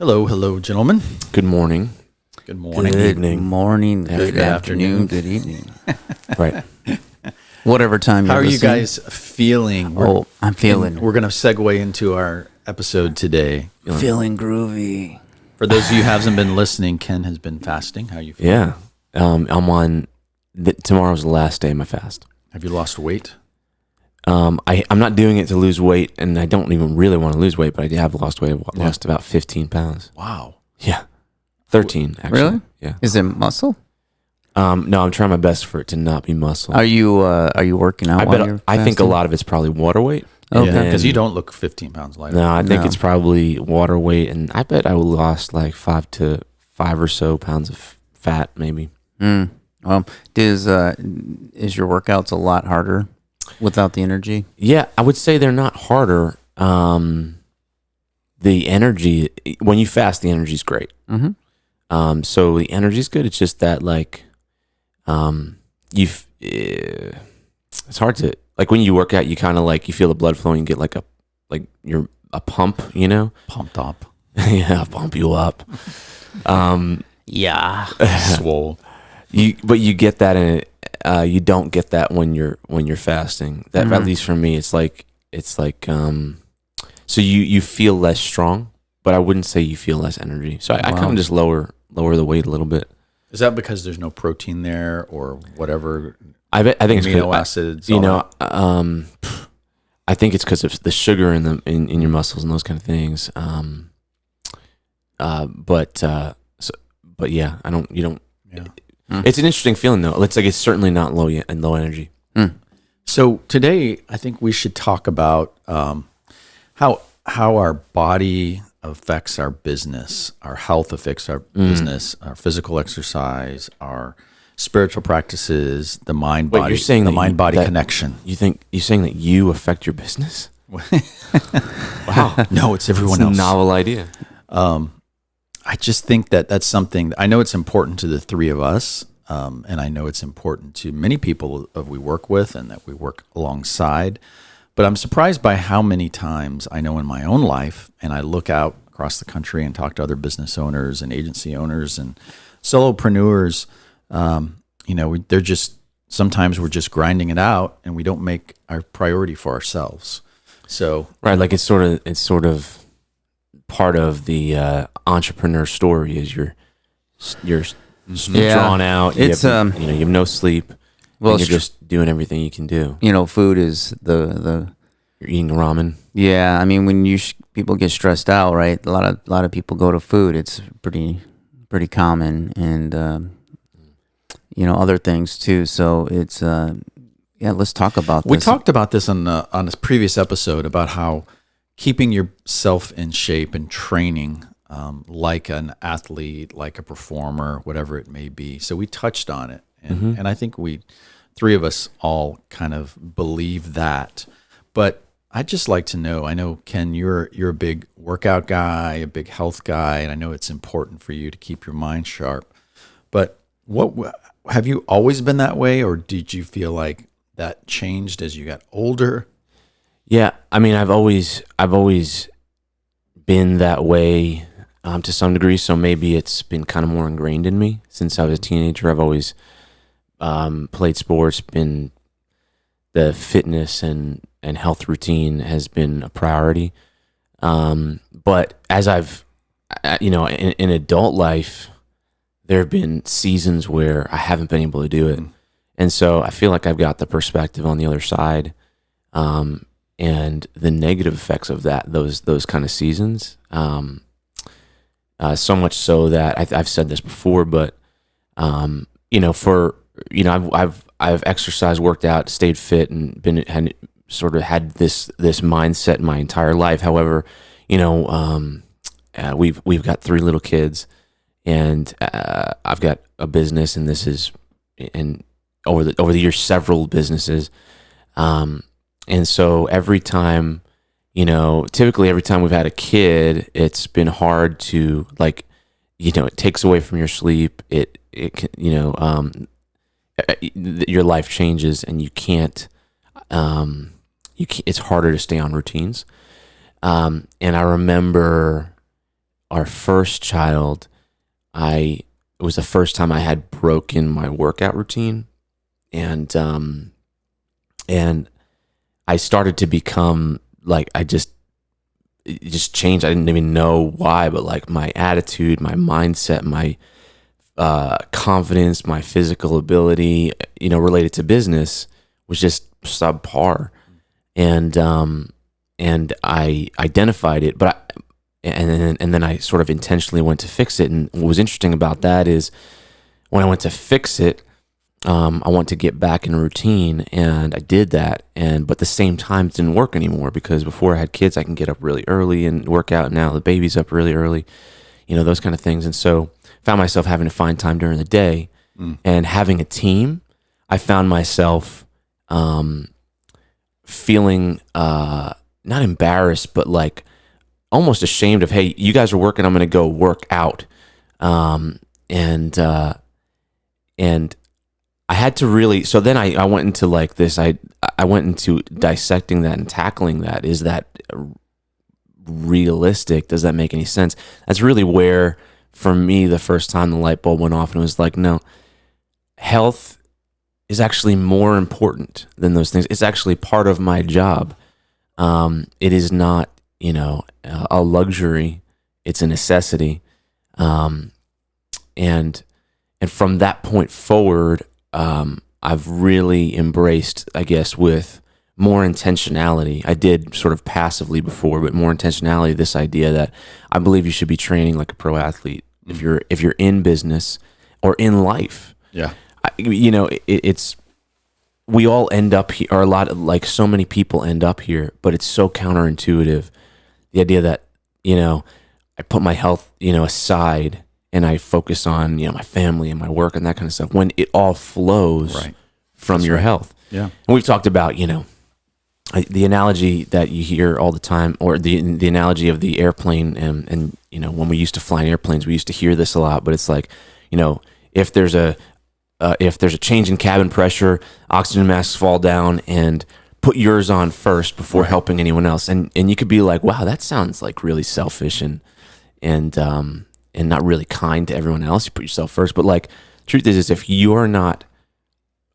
Hello, hello, gentlemen. Good morning. Good morning. Good evening. morning, good afternoon. afternoon, good evening. Right. Whatever time How you're are you listening. guys feeling? I'm feeling We're going to segue into our episode today. feeling groovy. For those of you who haven't been listening, Ken has been fasting. How are you feeling? Yeah. I'm on. Tomorrow's the last day of my fast. Have you lost weight? I'm not doing it to lose weight, and I don't even really want to lose weight, but I have lost weight. I've lost about 15 pounds. Wow. Yeah. 13, actually. Really? Yeah. Is it muscle? No, I'm trying my best for it to not be muscle. Are you working out while you're I think a fasting? lot of it's probably water weight. Okay. Yeah, because And- you don't look 15 pounds lighter. No, I think No. it's probably water weight, and I bet I lost like 5 or so pounds of fat, maybe. Is your workouts a lot harder without the energy? Yeah, I would say they're not harder. The energy, when you fast, the energy is great. Mm-hmm. So the energy is good. It's just that it's hard to, like when you work out, you kind of like, you feel the blood flowing, you get you're a pump, you know? Pumped up. Yeah, pump you up. Yeah. Swole. But you get that in it. You don't get that when you're fasting. That at least for me, it's like so you feel less strong, but I wouldn't say you feel less energy. So I kind of just lower the weight a little bit. Is that because there's no protein there or whatever? I think it's amino acids. You all know, that? I think it's because of the sugar in your muscles and those kind of things. But yeah, I don't. You don't. Yeah. It's an interesting feeling though. It's certainly not low energy. So today, I think we should talk about how our body affects our business, our health affects our business, our physical exercise, our spiritual practices, the mind body, You're saying the that mind body that- connection. You're saying that you affect your business? Wow, No, it's everyone it's a else. novel idea. I just think that that's something. I know it's important to the three of us, and I know it's important to many people that we work with and that we work alongside. But I'm surprised by how many times I know in my own life, and I look out across the country and talk to other business owners and agency owners and solopreneurs. They're just sometimes we're just grinding it out, and we don't make our priority for ourselves. So Right, like it's sort of part of the entrepreneur story is you're Yeah. drawn out. It's, you have no sleep. well, And you're it's just doing everything you can do. food is the You're eating ramen. yeah. I mean, when people get stressed out, right? A lot of people go to food. It's pretty common, and other things too. So it's let's talk about this. we talked about this on a previous episode about how keeping yourself in shape and training like an athlete, like a performer, whatever it may be. So we touched on it, and I think three of us all kind of believe that. But I'd just like to know. I know, Ken, you're a big workout guy, a big health guy, and I know it's important for you to keep your mind sharp. But what have you always been that way, or did you feel like that changed as you got older? Yeah, I mean, I've always been that way to some degree. So maybe it's been kind of more ingrained in me since I was a teenager. I've always played sports. Been the fitness and health routine has been a priority. But as I've in adult life, there have been seasons where I haven't been able to do it, and so I feel like I've got the perspective on the other side. And the negative effects of those kind of seasons, so much so that I've said this before, but I've exercised, worked out, stayed fit, and had this mindset my entire life. However, we've got 3 little kids, and I've got a business, and over the years several businesses. And so typically every time we've had a kid, it's been hard to it takes away from your sleep. Your life changes, and you can't. It's harder to stay on routines. And I remember our first child, it was the first time I had broken my workout routine, and I started to become like, it just changed. I didn't even know why, but like my attitude, my mindset, my confidence, my physical ability, related to business was just subpar. And I identified it, and then I sort of intentionally went to fix it. And what was interesting about that is when I went to fix it, I want to get back in a routine, and I did that. But at the same time, it didn't work anymore, because before I had kids, I can get up really early and work out. Now the baby's up really early, those kind of things. And so found myself having to find time during the day, and having a team. I found myself feeling not embarrassed, but like almost ashamed of, hey, you guys are working, I'm going to go work out. And I had to really, so then I went into like this, I went into dissecting that and tackling that. Is that realistic? Does that make any sense? That's really where, for me, the first time the light bulb went off, and it was like, no, health is actually more important than those things. It's actually part of my job. It is not, a luxury. It's a necessity. And from that point forward, I've really embraced, I guess, with more intentionality. I did sort of passively before, but more intentionality, this idea that I believe you should be training like a pro athlete if you're in business or in life. Yeah. It's we all end up here, or a lot of, like, so many people end up here, but it's so counterintuitive. The idea that, I put my health, aside, and I focus on, my family and my work and that kind of stuff, when it all flows from your health. Yeah. And we've talked about, the analogy that you hear all the time, or the analogy of the airplane, and when we used to fly in airplanes, we used to hear this a lot, but it's like, if there's a change in cabin pressure, oxygen masks fall down, and put yours on first before helping anyone else. And you could be like, wow, that sounds like really selfish and not really kind to everyone else. You put yourself first. But like, truth is if you're not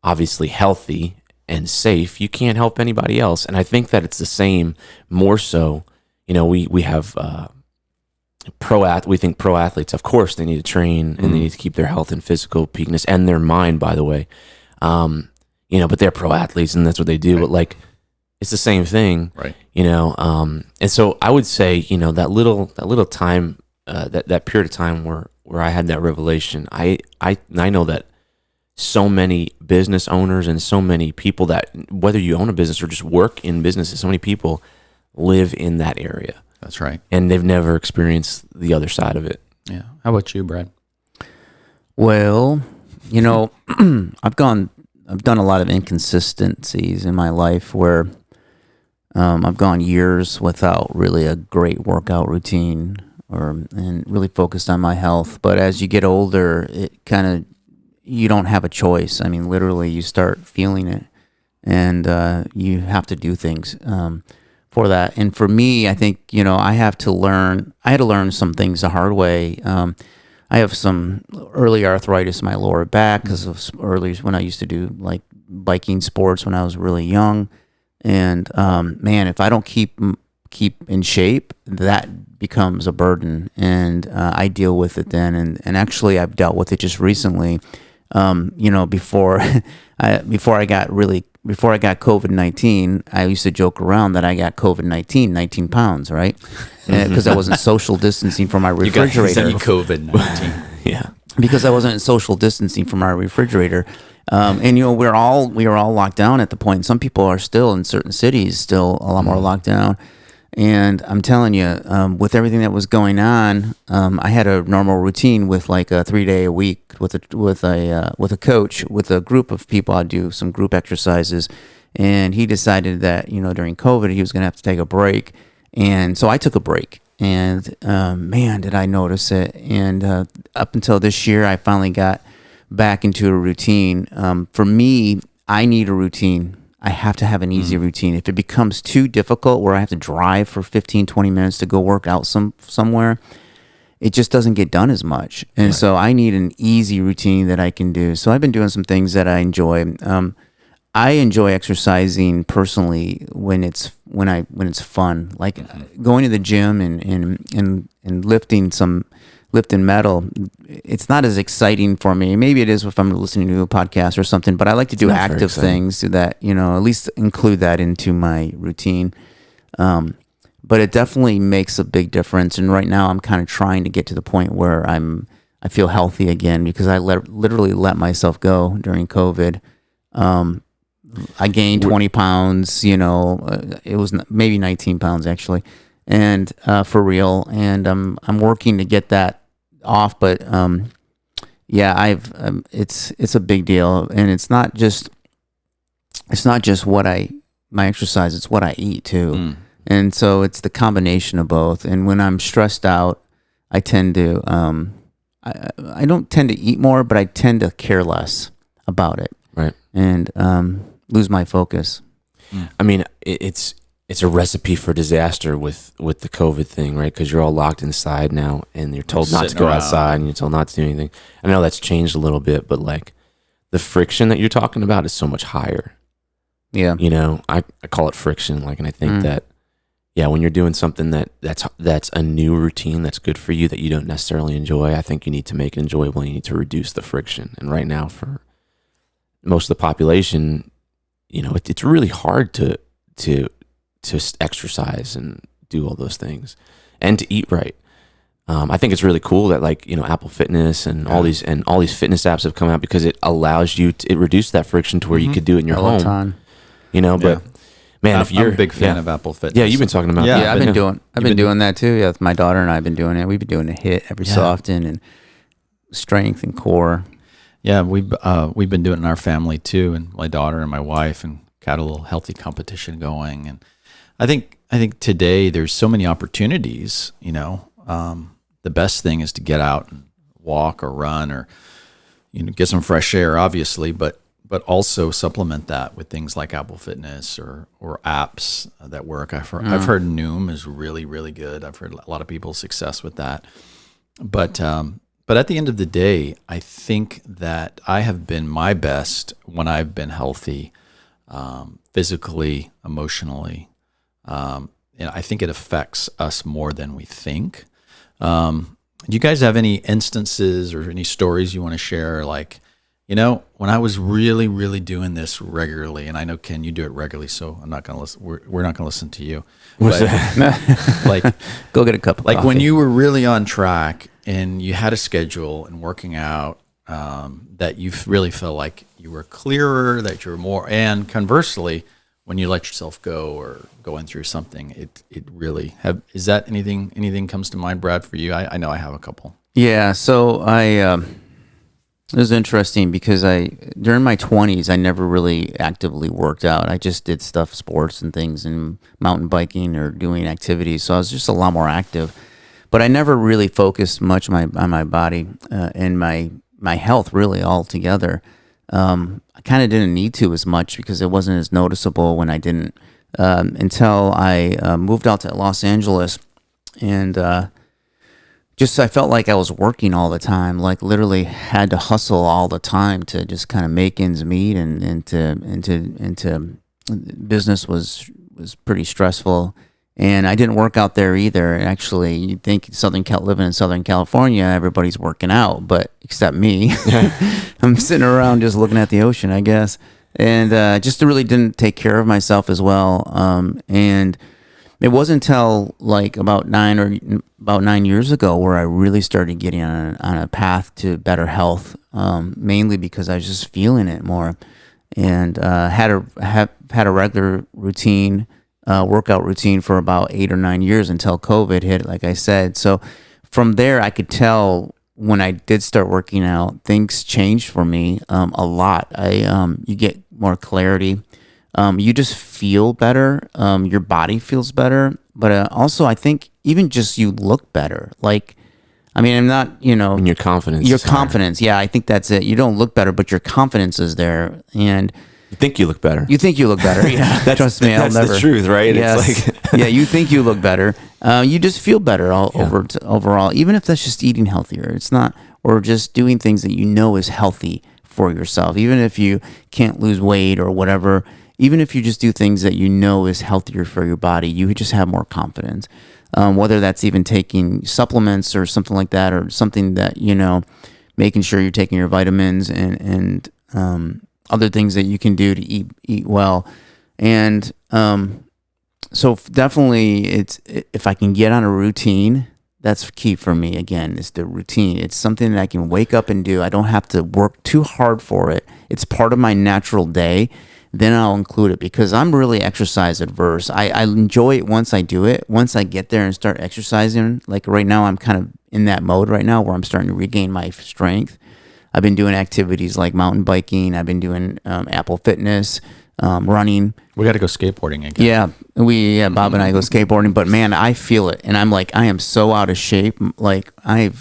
obviously healthy and safe, you can't help anybody else. And I think that it's the same, more so. We have we think pro athletes, of course, they need to train and they need to keep their health and physical peakness, and their mind, by the way. But they're pro athletes and that's what they do. Right. But like, it's the same thing, right? And so I would say, that little time, that period of time where I had that revelation, I know that so many business owners and so many people that, whether you own a business or just work in businesses, so many people live in that area. That's right. And they've never experienced the other side of it. Yeah. How about you, Brad? Well, I've done a lot of inconsistencies in my life where I've gone years without really a great workout routine and really focused on my health. But as you get older, you don't have a choice. I mean, literally, you start feeling it, and you have to do things for that. And for me, I think, I had to learn some things the hard way. I have some early arthritis in my lower back because of early, when I used to do like biking sports when I was really young. And man, if I don't keep in shape, that becomes a burden, and I deal with it then. And actually, I've dealt with it just recently. Before I got COVID-19, I used to joke around that I got COVID-19, 19 pounds, right? Because I wasn't social distancing from my refrigerator. You got COVID-19. Yeah. Because I wasn't social distancing from our refrigerator. And we were all locked down at the point. Some people are still in certain cities, still a lot more locked down. And I'm telling you, with everything that was going on, I had a normal routine with like a 3-day a week with a coach, with a group of people. I'd do some group exercises, and he decided that during COVID he was going to have to take a break, and so I took a break. And man, did I notice it! And up until this year, I finally got back into a routine. For me, I need a routine. I have to have an easy routine. If it becomes too difficult where I have to drive for 15, 20 minutes to go work out somewhere, it just doesn't get done as much. And so I need an easy routine that I can do. So I've been doing some things that I enjoy. I enjoy exercising personally when it's fun, like going to the gym and lifting metal. It's not as exciting for me. Maybe it is if I'm listening to a podcast or something, but I like to do active things that, at least include that into my routine. But it definitely makes a big difference. And right now I'm kind of trying to get to the point where I feel healthy again, because I literally let myself go during COVID. I gained 20 pounds, it was maybe 19 pounds actually. And, for real. And, I'm working to get that off, but, it's a big deal. And it's not just my exercise, it's what I eat too. And so it's the combination of both. And when I'm stressed out, I tend to, I don't tend to eat more, but I tend to care less about it. Right. And, lose my focus. I mean, it's a recipe for disaster with the COVID thing, right? Because you're all locked inside now, and you're told not to go outside, and you're told not to do anything. I know that's changed a little bit, but like the friction that you're talking about is so much higher. Yeah. I call it friction, like, and I think that, yeah, when you're doing something that's a new routine that's good for you that you don't necessarily enjoy, I think you need to make it enjoyable. You need to reduce the friction. And right now, for most of the population, it's really hard to exercise and do all those things and to eat right. I think it's really cool that Apple Fitness and all these fitness apps have come out, because it allows you to reduce that friction to where you could do it in your home. Time. But man, if you're I'm a big fan of Apple Fitness. Yeah, you've been talking about Yeah, that. I've been doing that too. Yeah, my daughter and I have been doing it. We've been doing a HIIT every so often, and strength and core. Yeah, we've been doing it in our family too, and my daughter and my wife, and got a little healthy competition going. And I think today there's so many opportunities. The best thing is to get out and walk or run, or get some fresh air, obviously, but also supplement that with things like Apple Fitness or apps that work. I've heard Noom is really, really good. I've heard a lot of people's success with that. But at the end of the day, I think that I have been my best when I've been healthy, physically, emotionally. And I think it affects us more than we think. Do you guys have any instances or any stories you want to share? Like, when I was really, really doing this regularly, and I know, Ken, you do it regularly, so I'm not going to listen. We're not going to listen to you. But, like, go get a cup of coffee. When you were really on track and you had a schedule and working out, that you really felt like you were clearer, that you were more, and conversely, when you let yourself go or going through something, it really is that anything comes to mind, Brad, for you? I know I have a couple. Yeah. So it was interesting because during my 20s, I never really actively worked out. I just did sports and things, and mountain biking or doing activities. So I was just a lot more active, but I never really focused much on my body and my health really altogether. I kind of didn't need to as much because it wasn't as noticeable when I didn't, until I moved out to Los Angeles, and I felt like I was working all the time, like literally had to hustle all the time to just kind of make ends meet, and into business was pretty stressful. And I didn't work out there either. Actually, you'd think living in Southern California, everybody's working out, but except me. I'm sitting around just looking at the ocean, I guess. And just really didn't take care of myself as well. And it wasn't until like about 9 years ago where I really started getting on a path to better health, mainly because I was just feeling it more, and had a regular routine. Workout routine for about 8 or 9 years until COVID hit, like I said. So from there, I could tell when I did start working out, things changed for me a lot. You get more clarity. You just feel better. Your body feels better. But also, I think even just you look better. I'm not, And your confidence. Your confidence. Yeah, I think that's it. You don't look better, but your confidence is there. And you think you look better. Yeah. Trust me, I'll never. That's the truth, right? Yes. It's like yeah, you think you look better, you just feel better overall, even if that's just eating healthier. It's not, or just doing things that you know is healthy for yourself. Even if you can't lose weight or whatever, even if you just do things that you know is healthier for your body, you just have more confidence. Whether that's even taking supplements or something like that, or something that, making sure you're taking your vitamins and other things that you can do to eat well. And so definitely, if I can get on a routine, that's key for me. Again, it's the routine. It's something that I can wake up and do. I don't have to work too hard for it. It's part of my natural day. Then I'll include it, because I'm really exercise adverse. I enjoy it once I do it. Once I get there and start exercising, like right now, I'm kind of in that mode right now where I'm starting to regain my strength. I've been doing activities like mountain biking. I've been doing Apple Fitness, running. We got to go skateboarding again. Yeah, Bob and I go skateboarding. But man, I feel it, and I'm like, I am so out of shape. Like I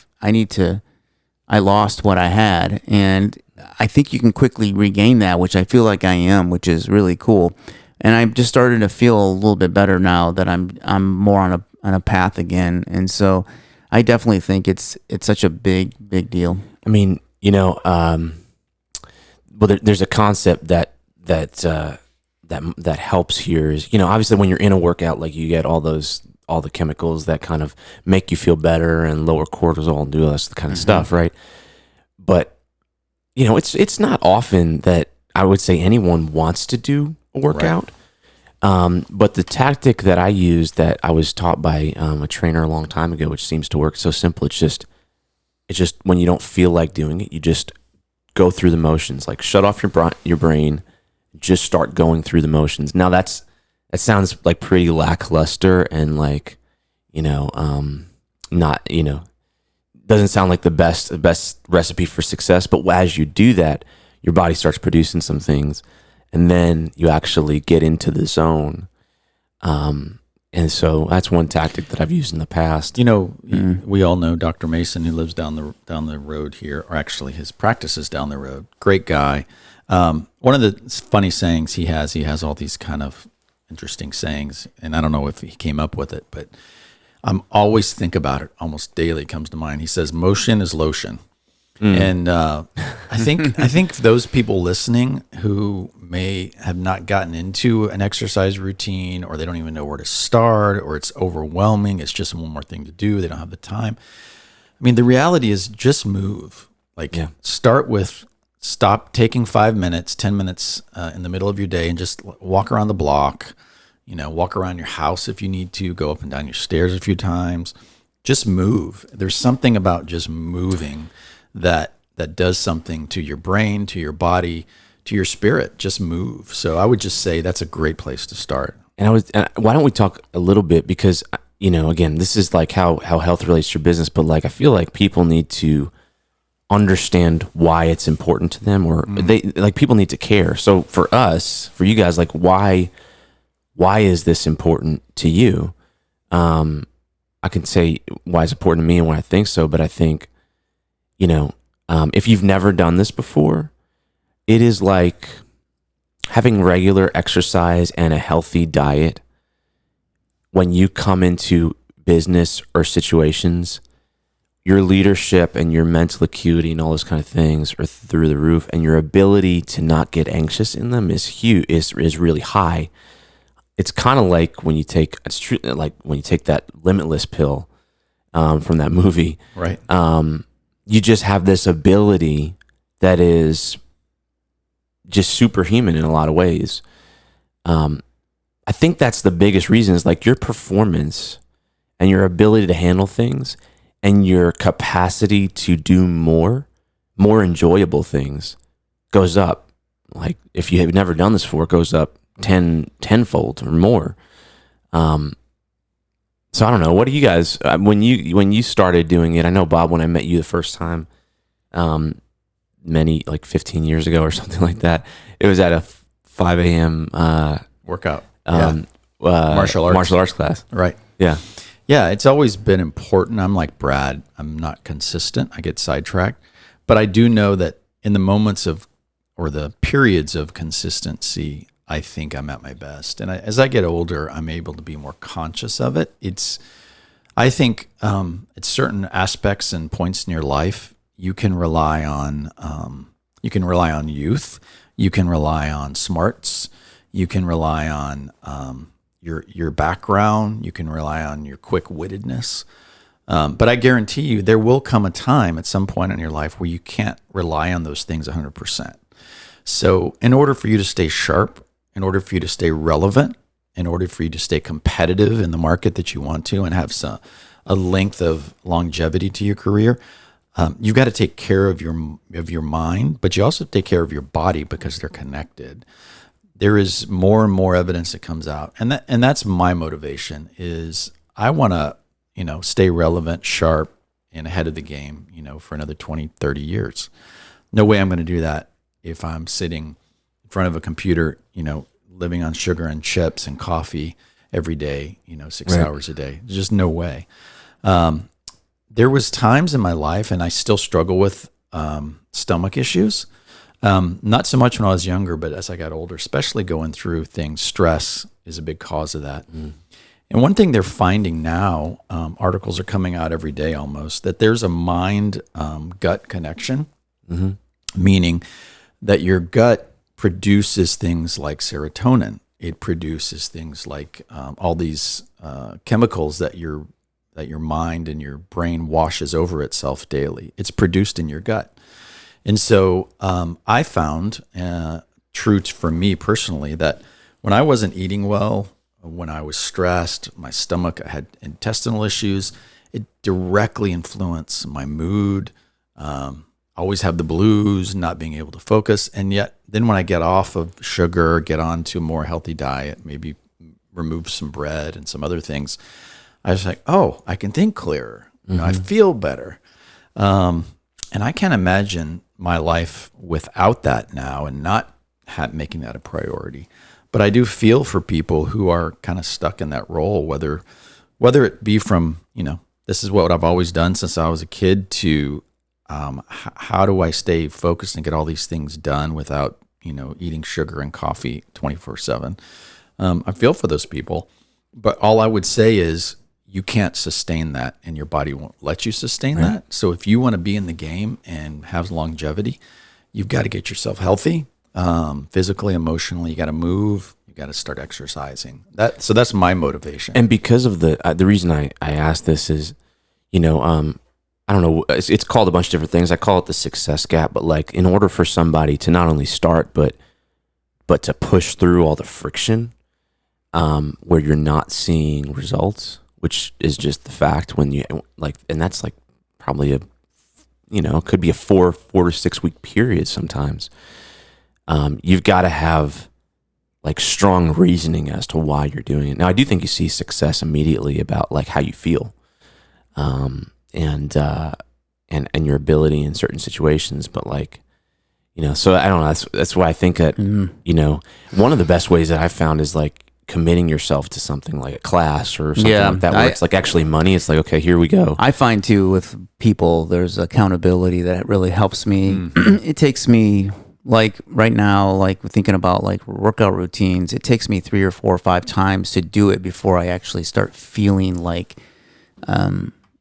lost what I had, and I think you can quickly regain that, which I feel like I am, which is really cool. And I'm just starting to feel a little bit better now that I'm more on a path again. And so I definitely think it's such a big deal. I mean, well, there's a concept that helps here is, obviously when you're in a workout, like you get all the chemicals that kind of make you feel better and lower cortisol and do all this kind of stuff, right? But it's not often that I would say anyone wants to do a workout. Right. But the tactic that I use, that I was taught by a trainer a long time ago, which seems to work so simple. It's just when you don't feel like doing it, you just go through the motions. Like shut off your brain, just start going through the motions. Now that sounds like pretty lackluster and like, not, doesn't sound like the best recipe for success. But as you do that, your body starts producing some things, and then you actually get into the zone. And so that's one tactic that I've used in the past. We all know Dr. Mason, who lives down the road here, or actually his practice is down the road. Great guy. One of the funny sayings he has all these kind of interesting sayings, and I don't know if he came up with it, but I'm always think about it almost daily. It comes to mind. He says, "Motion is lotion." And I think those people listening who may have not gotten into an exercise routine, or they don't even know where to start, or it's overwhelming, it's just one more thing to do, they don't have the time. I mean, the reality is just move. Start with stop taking 5 minutes, 10 minutes in the middle of your day and just walk around the block. Walk around your house if you need to, go up and down your stairs a few times. Just move. There's something about just moving that does something to your brain, to your body, to your spirit. Just move. So I would just say that's a great place to start. And why don't we talk a little bit, because, again, this is like how health relates to your business, but like I feel like people need to understand why it's important to them, or people need to care. So for you guys, like why is this important to you? I can say why it's important to me and why I think so, but I think, if you've never done this before, it is like having regular exercise and a healthy diet. When you come into business or situations, your leadership and your mental acuity and all those kind of things are through the roof, and your ability to not get anxious in them is huge, is really high. It's kind of like when you take that Limitless pill from that movie, right? You just have this ability that is just superhuman in a lot of ways. I think that's the biggest reason, is like your performance and your ability to handle things and your capacity to do more enjoyable things goes up. Like if you have never done this before, it goes up tenfold or more. So I don't know. What do you guys, when you started doing it? I know, Bob, when I met you the first time, like 15 years ago or something like that, it was at a 5 a.m. workout. Martial arts class. Right. Yeah. Yeah. It's always been important. I'm like Brad. I'm not consistent. I get sidetracked, but I do know that in the moments or the periods of consistency, I think I'm at my best. And as I get older, I'm able to be more conscious of it. It's I think at certain aspects and points in your life, you can rely on youth, you can rely on smarts, you can rely on your background, you can rely on your quick-wittedness. But I guarantee you, there will come a time at some point in your life where you can't rely on those things 100%. So in order for you to stay sharp, in order for you to stay relevant, in order for you to stay competitive in the market that you want to and have a length of longevity to your career, you've got to take care of your mind, but you also take care of your body because they're connected. There is more and more evidence that comes out, and that's my motivation. Is I want to stay relevant, sharp, and ahead of the game, for another 20, 30 years. No way I'm going to do that if I'm sitting in front of a computer, living on sugar and chips and coffee every day, 6 hours a day. There's just no way. There was times in my life, and I still struggle with stomach issues. Not so much when I was younger, but as I got older, especially going through things, stress is a big cause of that. And one thing they're finding now, articles are coming out every day almost, that there's a mind-gut connection, meaning that your gut produces things like serotonin. It produces things like all these chemicals that your mind and your brain washes over itself daily. It's produced in your gut. And so I found, true for me personally, that when I wasn't eating well, when I was stressed, my stomach, I had intestinal issues, it directly influenced my mood. Always have the blues, not being able to focus. And yet then when I get off of sugar, get on to a more healthy diet, maybe remove some bread and some other things, I was like, oh, I can think clearer. I feel better. And I can't imagine my life without that now and not making that a priority. But I do feel for people who are kind of stuck in that role, whether it be from, this is what I've always done since I was a kid, to how do I stay focused and get all these things done without, eating sugar and coffee 24/7. I feel for those people, but all I would say is you can't sustain that and your body won't let you sustain that. So if you want to be in the game and have longevity, you've got to get yourself healthy. Physically, emotionally, you got to move, you got to start exercising. So that's my motivation. And because of the reason I asked this is, I don't know, it's called a bunch of different things. I call it the success gap, but like in order for somebody to not only start, but to push through all the friction, where you're not seeing results, which is just the fact when you like, and that's like probably it could be a 4 to 6 week period sometimes. You've got to have like strong reasoning as to why you're doing it. Now, I do think you see success immediately about like how you feel, and your ability in certain situations. But like, so I don't know. That's why I think that one of the best ways that I've found is like committing yourself to something like a class or something like that, where it's like actually money. It's like, okay, here we go. I find too with people, there's accountability that really helps me. It takes me, like right now, like thinking about like workout routines, it takes me 3 or 4 or 5 times to do it before I actually start feeling like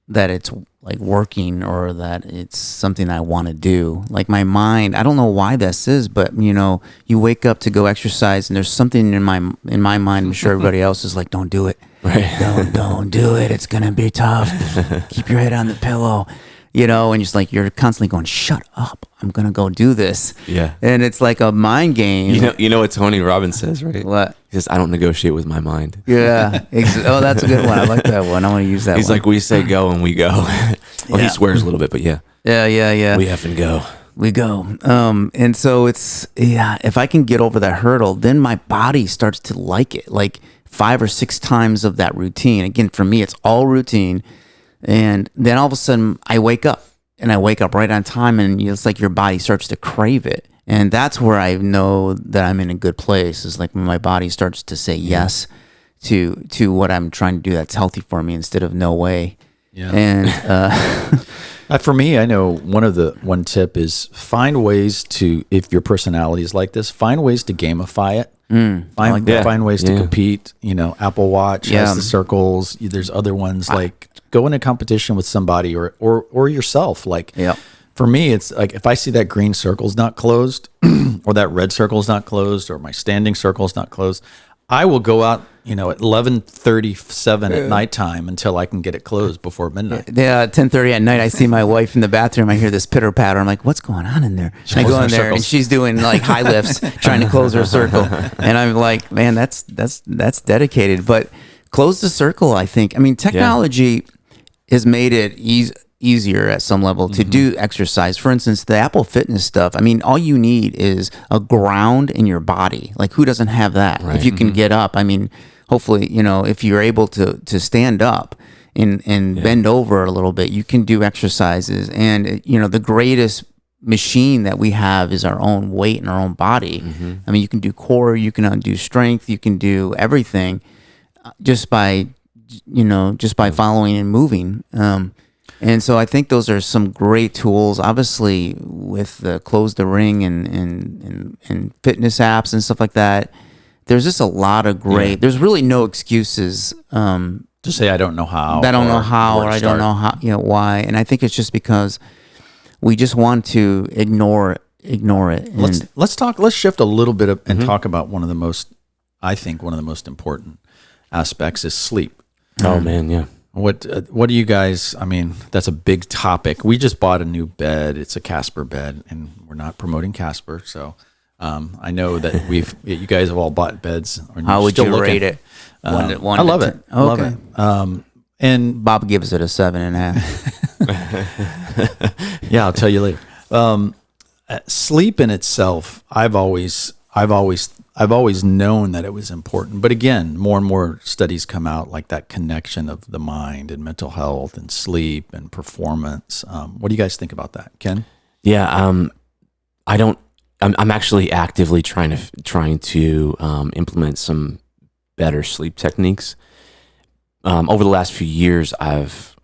that it's like working or that it's something I want to do. Like my mind, I don't know why this is, but you wake up to go exercise and there's something in my mind, I'm sure everybody else is like, don't do it. Right. Don't do it. It's going to be tough. Keep your head on the pillow. And just like you're constantly going, shut up, I'm gonna go do this. Yeah. And it's like a mind game. You know what Tony Robbins says, right? What? He says, I don't negotiate with my mind. Yeah. Oh, that's a good one. I like that one. I want to use that. He's like, we say go and we go. Well, he swears a little bit, but yeah. Yeah. We have to go. We go. And so it's, if I can get over that hurdle, then my body starts to like it. Like 5 or 6 times of that routine. Again, for me, it's all routine. And then all of a sudden I wake up right on time, and it's like your body starts to crave it. And that's where I know that I'm in a good place, is like when my body starts to say yes to what I'm trying to do that's healthy for me instead of no way. Yeah. And for me, I know one tip is find ways to, if your personality is like this, find ways to gamify it. Find ways to compete. Apple Watch has the circles. There's other ones like go in a competition with somebody or yourself. Like for me, it's like if I see that green circle's not closed or that red circle's not closed or my standing circle's not closed, I will go out, at 11:37 at nighttime until I can get it closed before midnight. Yeah, 10:30 at night, I see my wife in the bathroom. I hear this pitter patter. I'm like, what's going on in there? And I go in there, and she's doing like high lifts, trying to close her circle. And I'm like, man, that's dedicated. But close the circle, I think. I mean, technology has made it easier at some level to do exercise. For instance, the Apple Fitness stuff. I mean, all you need is a ground in your body. Like, who doesn't have that? Right. If you can get up, I mean, hopefully, if you're able to stand up and bend over a little bit, you can do exercises. And, the greatest machine that we have is our own weight and our own body. I mean, you can do core, you can do strength, you can do everything just by following and moving. And so I think those are some great tools. Obviously, with the Close the Ring and fitness apps and stuff like that, there's just a lot of great. Yeah. There's really no excuses to say I don't know how. I don't know how, or I don't know how. Why? And I think it's just because we just want to ignore it. Let's shift a little bit and talk about one of the most important aspects is sleep. Oh man, yeah. What do you guys, I mean, that's a big topic. We just bought a new bed. It's a Casper bed, and we're not promoting Casper. So I know that you guys have all bought beds. How would you rate it? I love it. Okay. Love it. And Bob gives it a 7.5. Yeah, I'll tell you later. Sleep in itself, I've always known that it was important. But again, more and more studies come out like that connection of the mind and mental health and sleep and performance. What do you guys think about that, Ken? Yeah, I'm actually actively trying to implement some better sleep techniques. Over the last few years, I've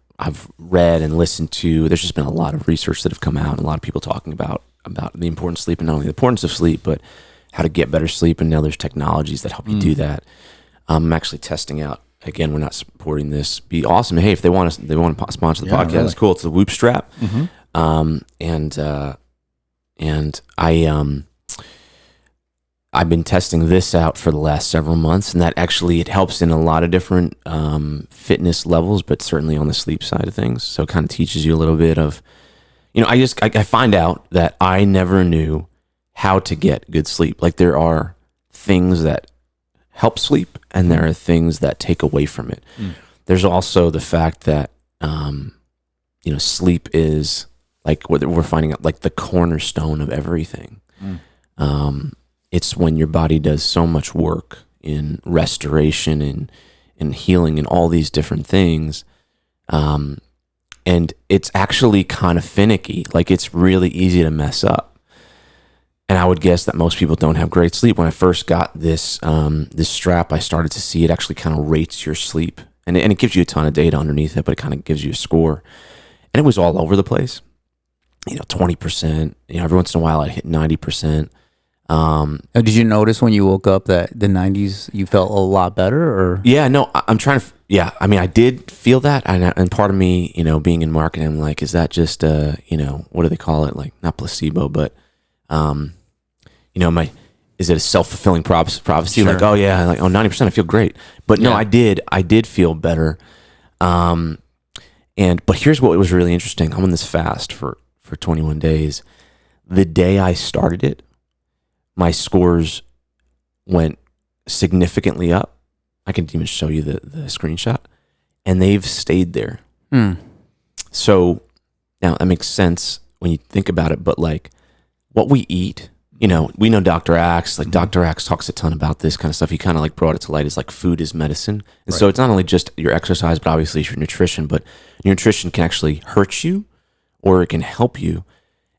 read and listened to. There's just been a lot of research that have come out, and a lot of people talking about the importance of sleep, and not only the importance of sleep, but how to get better sleep. And now there's technologies that help you do that. I'm actually testing out. Again, we're not supporting this. Be awesome. Hey, if they want to sponsor the podcast, it's cool. It's a Whoop strap. And I've been testing this out for the last several months, and that actually, it helps in a lot of different fitness levels, but certainly on the sleep side of things. So it kind of teaches you a little bit of, I find out that I never knew how to get good sleep. Like, there are things that help sleep, and there are things that take away from it. There's also the fact that, sleep is like what we're finding out, like the cornerstone of everything. It's when your body does so much work in restoration and healing and all these different things. And it's actually kind of finicky. Like, it's really easy to mess up. And I would guess that most people don't have great sleep. When I first got this strap, I started to see it actually kind of rates your sleep. And it gives you a ton of data underneath it, but it kind of gives you a score. And it was all over the place. 20%. Every once in a while I'd hit 90%. Did you notice when you woke up that the 90s you felt a lot better? Or yeah, no, I'm trying to. Yeah, I mean, I did feel that, and part of me, being in marketing, I'm like, is that just what do they call it? Like, not placebo, but is it a self-fulfilling prophecy? Sure. Like, oh yeah, like 90%, I feel great. But no, I did feel better. But here's what was really interesting. I'm on this fast for 21 days. The day I started it, my scores went significantly up. I can even show you the screenshot, and they've stayed there. So now that makes sense when you think about it, but like what we eat, we know Dr. Axe, like Dr. Axe talks a ton about this kind of stuff. He kind of like brought it to light as like food is medicine. And so it's not only just your exercise, but obviously it's your nutrition, but your nutrition can actually hurt you or it can help you.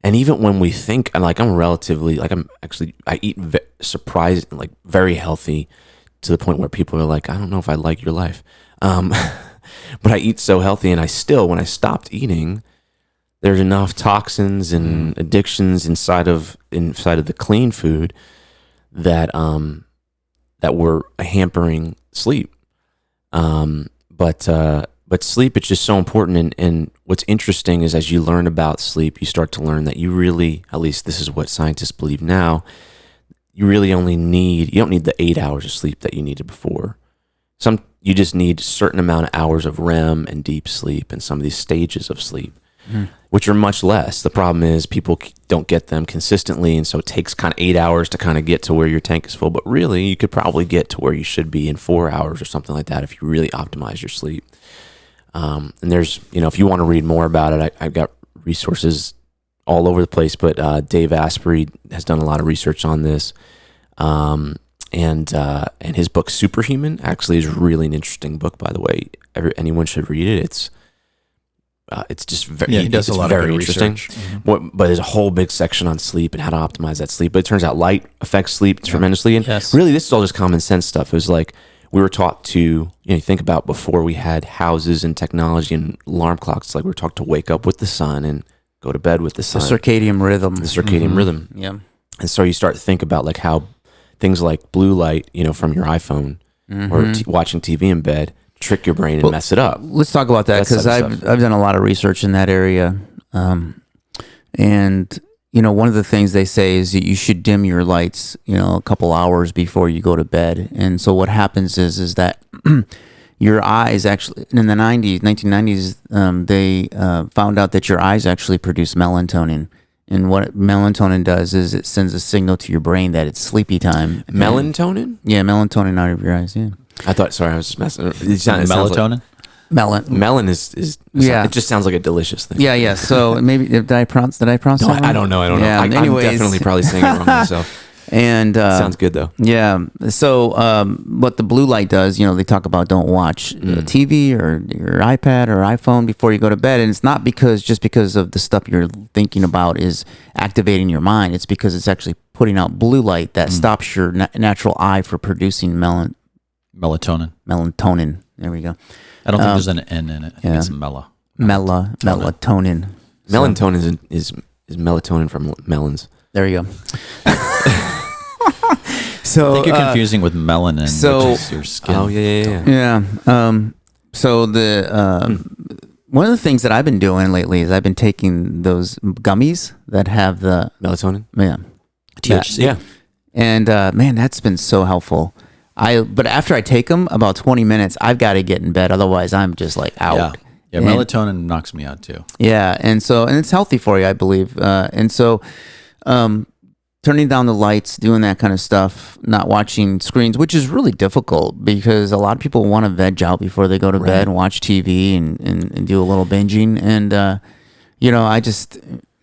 And even when we think, and like I eat surprised, like very healthy to the point where people are like, I don't know if I like your life. But I eat so healthy, and I still, when I stopped eating, there's enough toxins and addictions inside of the clean food that that were hampering sleep. But sleep, it's just so important. And what's interesting is as you learn about sleep, you start to learn that you really, at least this is what scientists believe now, you really you don't need the 8 hours of sleep that you needed before. You just need a certain amount of hours of REM and deep sleep and some of these stages of sleep, which are much less. The problem is people don't get them consistently, and so it takes kind of 8 hours to kind of get to where your tank is full. But really, you could probably get to where you should be in 4 hours or something like that if you really optimize your sleep. And there's, if you want to read more about it, I've got resources all over the place, but Dave Asprey has done a lot of research on this. And his book Superhuman actually is really an interesting book, by the way. Anyone should read it. It's just very, he does a lot very of interesting. Mm-hmm. But there's a whole big section on sleep and how to optimize that sleep. But it turns out light affects sleep tremendously. And really, this is all just common sense stuff. It was like we were taught to, you think about before we had houses and technology and alarm clocks. It's like we were taught to wake up with the sun and go to bed with the sun. The circadian rhythm. The circadian rhythm. Yeah. And so you start to think about like how things like blue light, from your iPhone or watching TV in bed, trick your brain and mess it up. Let's talk about that, because I've done a lot of research in that area. And, one of the things they say is that you should dim your lights, a couple hours before you go to bed. And so what happens is that your eyes actually, in the 1990s, they found out that your eyes actually produce melatonin. And what melatonin does is it sends a signal to your brain that it's sleepy time. Melatonin? Yeah, melatonin out of your eyes, yeah. I was just messing. Melatonin? Melon is yeah. It just sounds like a delicious thing. Yeah. So maybe did I pronounce that No, wrong? I don't know. Yeah, I'm definitely probably saying it wrong myself. And sounds good though. Yeah. So what the blue light does, they talk about don't watch TV or your iPad or iPhone before you go to bed, and it's not just because of the stuff you're thinking about is activating your mind. It's because it's actually putting out blue light that stops your natural eye for producing Melatonin. There we go. I don't think there's an N in it. I think it's melatonin. Melatonin is melatonin from melons. There you go. So I think you're confusing with melanin, which is your skin. Oh yeah. Yeah. So one of the things that I've been doing lately is I've been taking those gummies that have the melatonin. Yeah. THC. Yeah. And man, that's been so helpful. But after I take them, about 20 minutes, I've got to get in bed. Otherwise, I'm just like out. Yeah, melatonin knocks me out too. Yeah, and it's healthy for you, I believe. Turning down the lights, doing that kind of stuff, not watching screens, which is really difficult because a lot of people want to veg out before they go to bed and watch TV and do a little binging. And,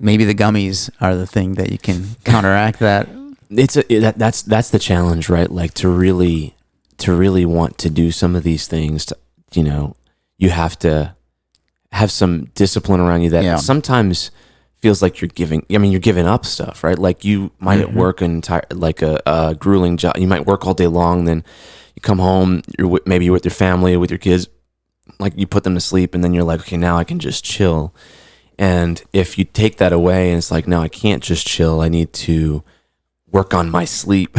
maybe the gummies are the thing that you can counteract that. That's the challenge, right? Like to really want to do some of these things, you have to have some discipline around you that sometimes feels like you're giving up stuff, right? Like you might work a grueling job. You might work all day long, then you come home, maybe you're with your family, with your kids, like you put them to sleep, and then you're like, okay, now I can just chill. And if you take that away and it's like, no, I can't just chill, I need to work on my sleep.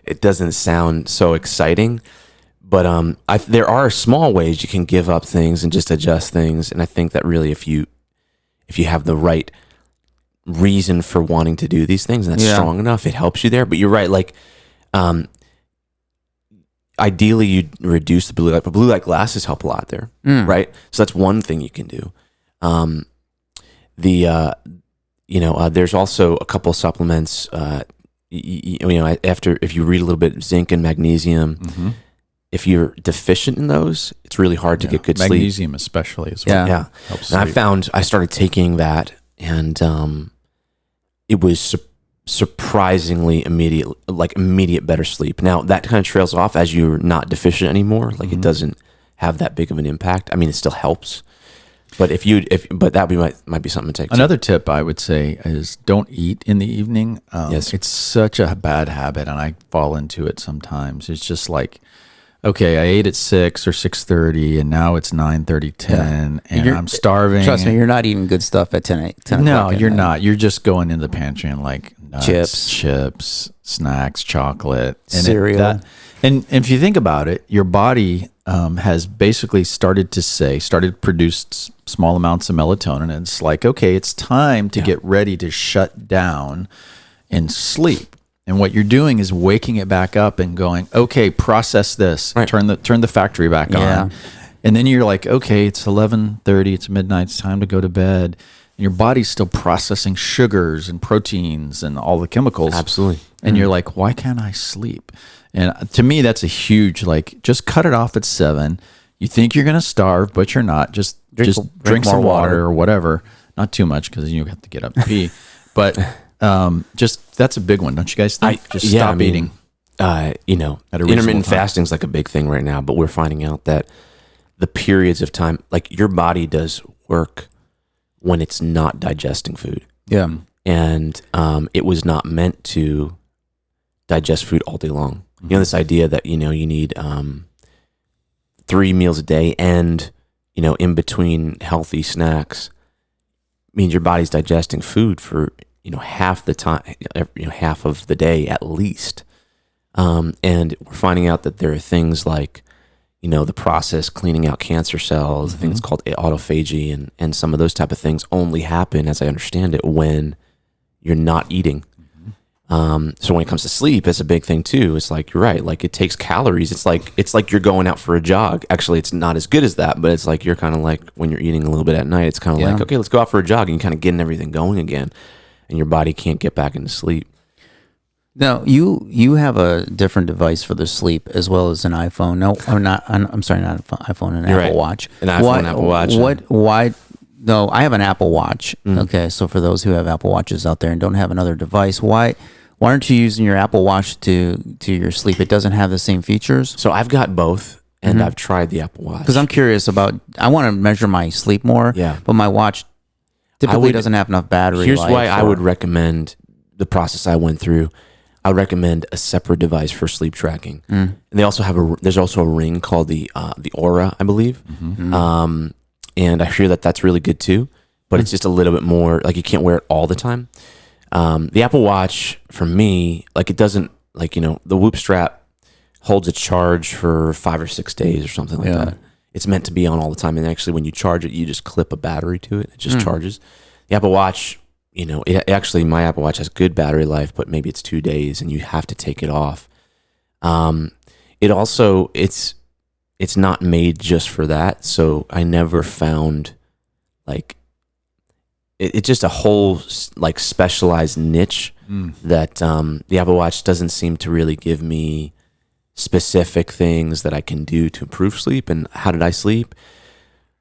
It doesn't sound so exciting, but there are small ways you can give up things and just adjust things. And I think that really, if you have the right reason for wanting to do these things and that's strong enough, it helps you there. But you're right, like ideally you reduce the blue light, but blue light glasses help a lot there, right? So that's one thing you can do. There's also a couple supplements. If you read a little bit, zinc and magnesium. If you're deficient in those, it's really hard to get good sleep. Magnesium especially as well. Yeah. Helps and I started taking that, and it was surprisingly immediate better sleep. Now that kind of trails off as you're not deficient anymore. Like it doesn't have that big of an impact. I mean, it still helps. But but that might be something to take. Another tip I would say is don't eat in the evening. Yes. It's such a bad habit, and I fall into it sometimes. It's just like, okay, I ate at 6 or 6:30, and now it's 9:30, 10, and I'm starving. Trust me, you're not eating good stuff at 10 No, o'clock. you're not. You're just going into the pantry and like, nuts, chips, snacks, chocolate, and cereal. And if you think about it, your body has basically started to produce small amounts of melatonin. And it's like, okay, it's time to get ready to shut down and sleep. And what you're doing is waking it back up and going, okay, process this, turn the factory back on. And then you're like, okay, it's 11:30, it's midnight, it's time to go to bed. And your body's still processing sugars and proteins and all the chemicals. Absolutely. And you're like, why can't I sleep? And to me, that's a huge, like, just cut it off at 7. You think you're going to starve, but you're not. Just drink some water or whatever. Not too much because you have to get up and pee. But just that's a big one, don't you guys think? Stop eating. Intermittent fasting is like a big thing right now, but we're finding out that the periods of time, like your body does work when it's not digesting food. Yeah. And it was not meant to digest food all day long. You know, this idea that, you need 3 meals a day and, in between healthy snacks means your body's digesting food for, half the time, half of the day at least. And we're finding out that there are things like, the process cleaning out cancer cells, I think it's called autophagy, and some of those type of things only happen, as I understand it, when you're not eating. So when it comes to sleep, it's a big thing too. It's like, you're right. Like it takes calories. It's like you're going out for a jog. Actually, it's not as good as that, but it's like, you're kind of like when you're eating a little bit at night, it's kind of like, okay, let's go out for a jog, and you kind of getting everything going again, and your body can't get back into sleep. Now, you have a different device for the sleep as well as an iPhone. No, or not. I'm sorry, not an iPhone, an Apple Watch. An iPhone, Apple Watch. Why? No, I have an Apple Watch. Okay, so for those who have Apple Watches out there and don't have another device, why aren't you using your Apple Watch to your sleep? It doesn't have the same features. So I've got both, and I've tried the Apple Watch because I'm curious about. I want to measure my sleep more. Yeah, but my watch typically doesn't have enough battery. Here's why I would recommend the process I went through. I would recommend a separate device for sleep tracking. And they also have there's also a ring called the Aura, I believe. And I hear that that's really good too, but it's just a little bit more, like you can't wear it all the time. The Apple Watch, for me, like it doesn't, like, the Whoop strap holds a charge for 5 or 6 days or something like that. It's meant to be on all the time. And actually when you charge it, you just clip a battery to it. It just charges. The Apple Watch, it actually, my Apple Watch has good battery life, but maybe it's 2 days and you have to take it off. It also, it's not made just for that. So I never found like, it's just a whole like specialized niche that the Apple Watch doesn't seem to really give me specific things that I can do to improve sleep and how did I sleep.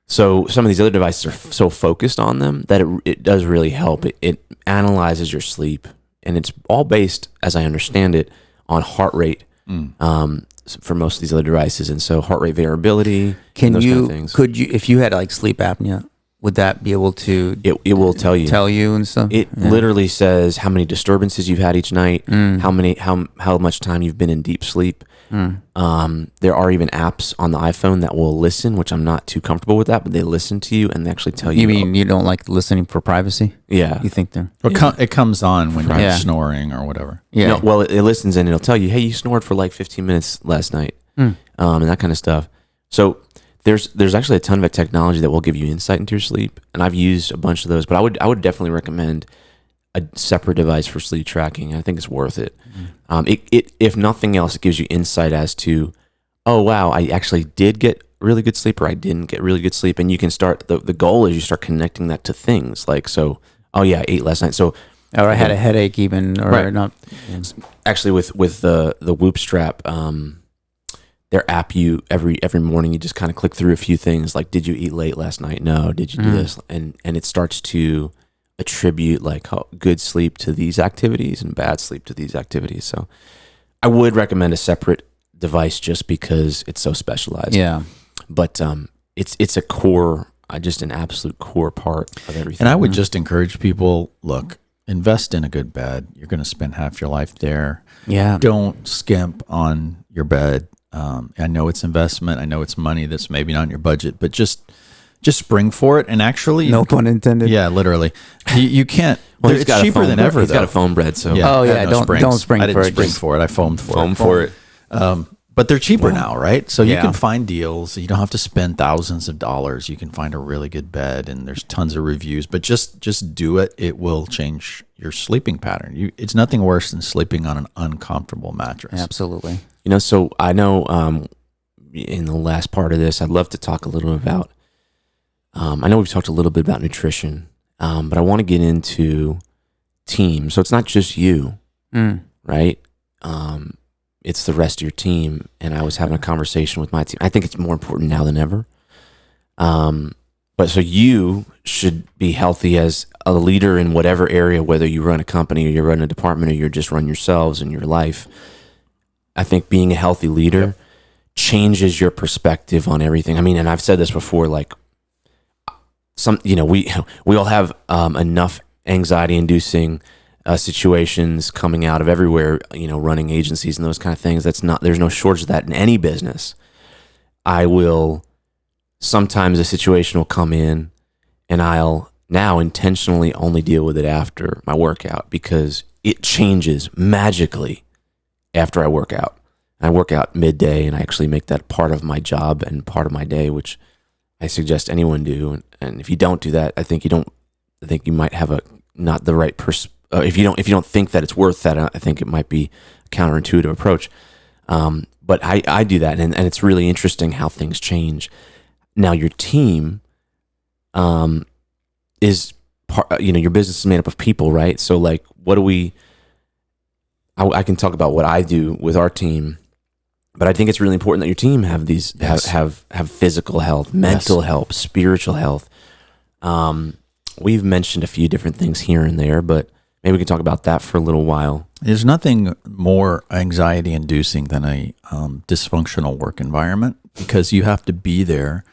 So some of these other devices are so focused on them that it does really help. It analyzes your sleep, and it's all based, as I understand it, on heart rate for most of these other devices. And so heart rate variability, kind of things. Could you, if you had like sleep apnea, would that be able to? It will tell you and stuff. It literally says how many disturbances you've had each night, how much time you've been in deep sleep. There are even apps on the iPhone that will listen, which I'm not too comfortable with that, but they listen to you and they actually tell you. You mean you don't like listening for privacy? Yeah. You think they're... It comes on when you're snoring or whatever. Yeah. No, well, it listens and it'll tell you, hey, you snored for like 15 minutes last night, and that kind of stuff. So there's actually a ton of technology that will give you insight into your sleep, and I've used a bunch of those, but I would definitely recommend a separate device for sleep tracking. I think it's worth it. It if nothing else, it gives you insight as to, oh wow, I actually did get really good sleep, or I didn't get really good sleep, and you can start. The goal is you start connecting that to things like, so, oh yeah, I ate last night, so, or I had a headache even, or not. Actually, with the Whoop strap, their app, you every morning you just kind of click through a few things like, did you eat late last night? No. Did you do this? And it starts to attribute like good sleep to these activities and bad sleep to these activities. So I would recommend a separate device just because it's so specialized. Yeah. But it's a core, just an absolute core part of everything. And I would just encourage people, look, invest in a good bed. You're going to spend half your life there. Yeah. Don't skimp on your bed. I know it's investment. I know it's money that's maybe not in your budget, but just spring for it. And actually, no pun intended. Yeah, literally, you can't Well, it's cheaper than ever. He's got though. a foam bread, so Yeah. Oh, I yeah, had don't spring I for didn't it, spring just for it. I foamed for foam it. for it. But they're cheaper now, right? So you Yeah. can find deals. You don't have to spend thousands of dollars. You can find a really good bed, and there's tons of reviews. But just do it. It will change your sleeping pattern. It's nothing worse than sleeping on an uncomfortable mattress. Absolutely. So I know in the last part of this, I'd love to talk a little about. I know we've talked a little bit about nutrition, but I want to get into team. So it's not just you, right? It's the rest of your team. And I was having a conversation with my team. I think it's more important now than ever. But so you should be healthy as a leader in whatever area, whether you run a company or you run a department or you just run yourselves in your life. I think being a healthy leader changes your perspective on everything. I mean, and I've said this before, like we all have enough anxiety-inducing situations coming out of everywhere, running agencies and those kind of things. There's no shortage of that in any business. Sometimes a situation will come in and I'll now intentionally only deal with it after my workout because it changes magically after I work out. I work out midday and I actually make that part of my job and part of my day, which I suggest anyone do. And if you don't do that, I think you might have not the right if you don't think that it's worth that, I think it might be a counterintuitive approach. But I do that, and it's really interesting how things change. Now your team is your business is made up of people, right? So like, what do I can talk about what I do with our team, but I think it's really important that your team have these have physical health, mental health, spiritual health. We've mentioned a few different things here and there, but maybe we can talk about that for a little while. There's nothing more anxiety-inducing than a dysfunctional work environment because you have to be there,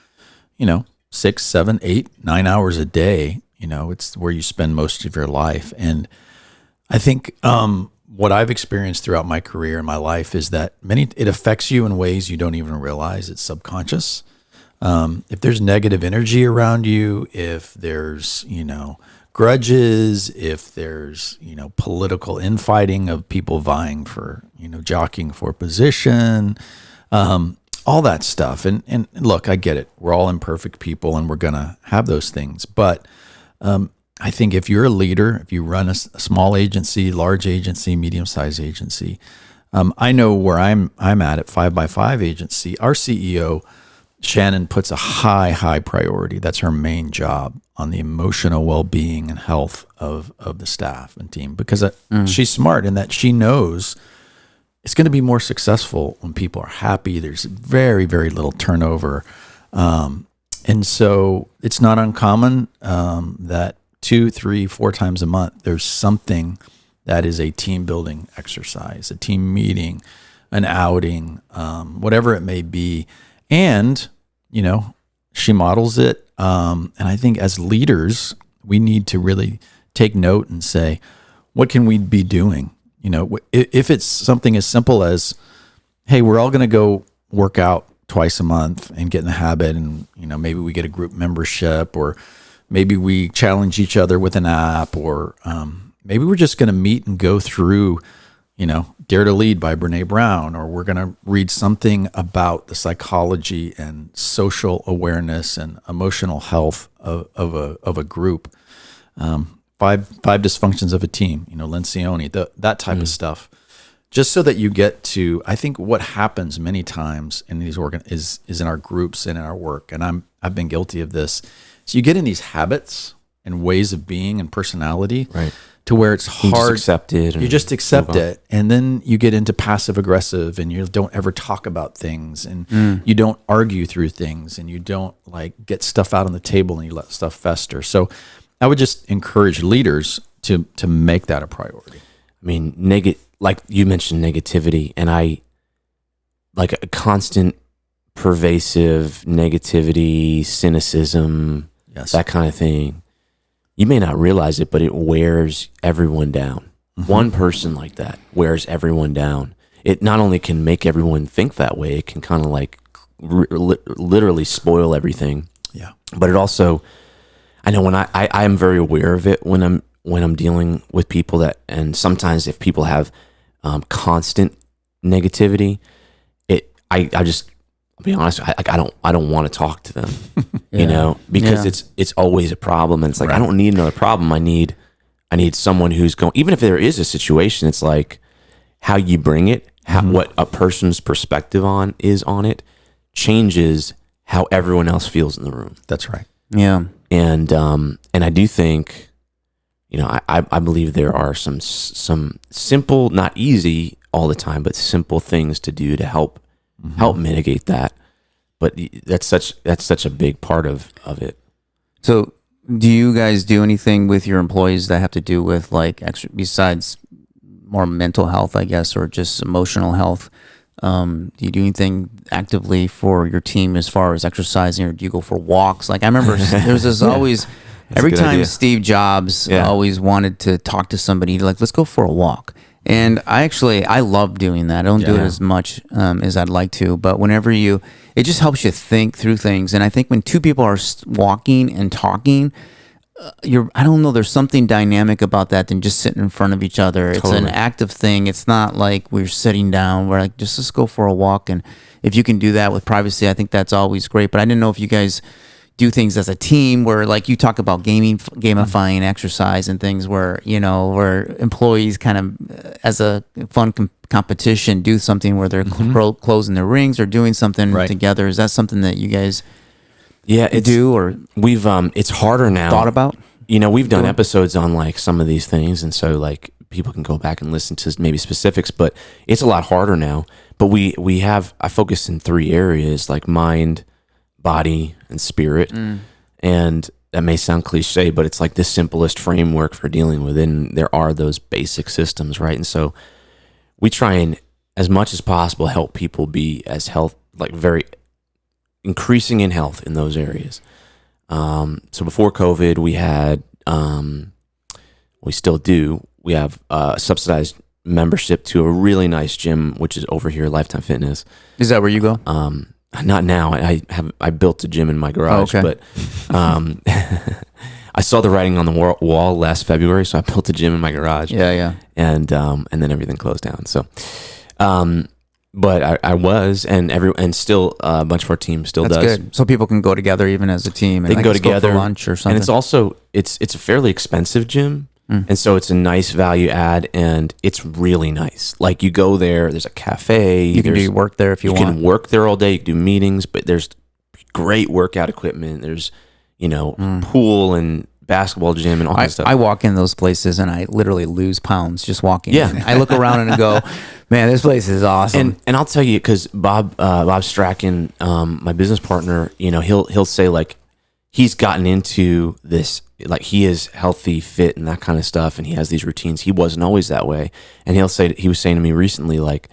6, 7, 8, 9 hours a day. It's where you spend most of your life. And I think what I've experienced throughout my career and my life is that it affects you in ways you don't even realize. It's subconscious. If there's negative energy around you, if there's, grudges, if there's, political infighting of people vying for, jockeying for position, all that stuff. And look, I get it. We're all imperfect people and we're going to have those things. But I think if you're a leader, if you run a small agency, large agency, medium-sized agency, I know where I'm at 5x5 agency, our CEO, Shannon, puts a high priority. That's her main job on the emotional well-being and health of the staff and team because she's smart in that she knows it's going to be more successful when people are happy. There's very, very little turnover. And so it's not uncommon that 2, 3, 4 times a month, there's something that is a team building exercise, a team meeting, an outing, whatever it may be. And, she models it. And I think as leaders, we need to really take note and say, what can we be doing? If it's something as simple as, hey, we're all going to go work out twice a month and get in the habit. And, maybe we get a group membership, or maybe we challenge each other with an app, or maybe we're just going to meet and go through, Dare to Lead by Brene Brown, or we're going to read something about the psychology and social awareness and emotional health of a group. Five dysfunctions of a team, Lencioni, that type of stuff. Just so that you get to, I think what happens many times in these is in our groups and in our work, and I've been guilty of this. So you get in these habits and ways of being and personality, right, to where it's hard. You just accept it. You just accept it, and then you get into passive aggressive, and you don't ever talk about things, and you don't argue through things, and you don't get stuff out on the table, and you let stuff fester. So I would just encourage leaders to make that a priority. I mean, like you mentioned, negativity, and like a constant, pervasive negativity, cynicism, that kind of thing. You may not realize it, but it wears everyone down. Mm-hmm. One person like that wears everyone down. It not only can make everyone think that way, it can kind of literally spoil everything. Yeah. But it also, I know when I am very aware of it when when I'm dealing with people and sometimes if people have constant negativity, I'll be honest, I don't want to talk to them, because it's always a problem, and it's like, I don't need another problem. I need someone who's going, even if there is a situation, it's like how you bring it, what a person's perspective on it changes how everyone else feels in the room. That's right. Yeah. And I do think, I believe there are some simple, not easy all the time, but simple things to do to help mitigate that. But that's such a big part of it. So do you guys do anything with your employees that have to do with like extra, besides more mental health, I guess, or just emotional health? Do you do anything actively for your team as far as exercising, or do you go for walks? Like I remember there's this always, every time idea. Steve Jobs always wanted to talk to somebody, like, let's go for a walk. And I love doing that. I don't do it as much as I'd like to, but whenever it just helps you think through things. And I think when two people are walking and talking, I don't know, there's something dynamic about that than just sitting in front of each other. Totally. It's an active thing. It's not like we're sitting down. We're like, let's go for a walk. And if you can do that with privacy, I think that's always great. But I didn't know if you guys do things as a team where, like, you talk about gamifying exercise and things where, where employees kind of as a fun competition do something where they're closing their rings or doing something together. Is that something that you guys do, or we've it's harder now, thought about? We've done episodes on like some of these things, and so like people can go back and listen to maybe specifics, but it's a lot harder now. But I focus in 3 areas, like mind, body, and spirit. And that may sound cliche, but it's like the simplest framework for dealing with it. And there are those basic systems, right? And so we try and, as much as possible, help people be as very increasing in health in those areas. So before COVID, we had, we still do, we have subsidized membership to a really nice gym, which is over here, Lifetime Fitness. Is that where you go? Not now. I built a gym in my garage, but I saw the writing on the wall last February, so I built a gym in my garage. Yeah. And then everything closed down. So, but I was, and still a bunch of our team still That's does. Good. So people can go together even as a team. And they can go together for lunch or something. And it's also it's a fairly expensive gym. And so it's a nice value add, and it's really nice. Like, you go there, there's a cafe. You can do work there if you want. You can work there all day. You can do meetings, but there's great workout equipment. There's, pool and basketball gym and all that stuff. I walk in those places and I literally lose pounds just walking in. I look around and go, man, this place is awesome. And I'll tell you, because Bob Strachan, my business partner, he'll say, like, he's gotten into this, like, he is healthy, fit, and that kind of stuff, and he has these routines. He wasn't always that way. And he was saying to me recently, like,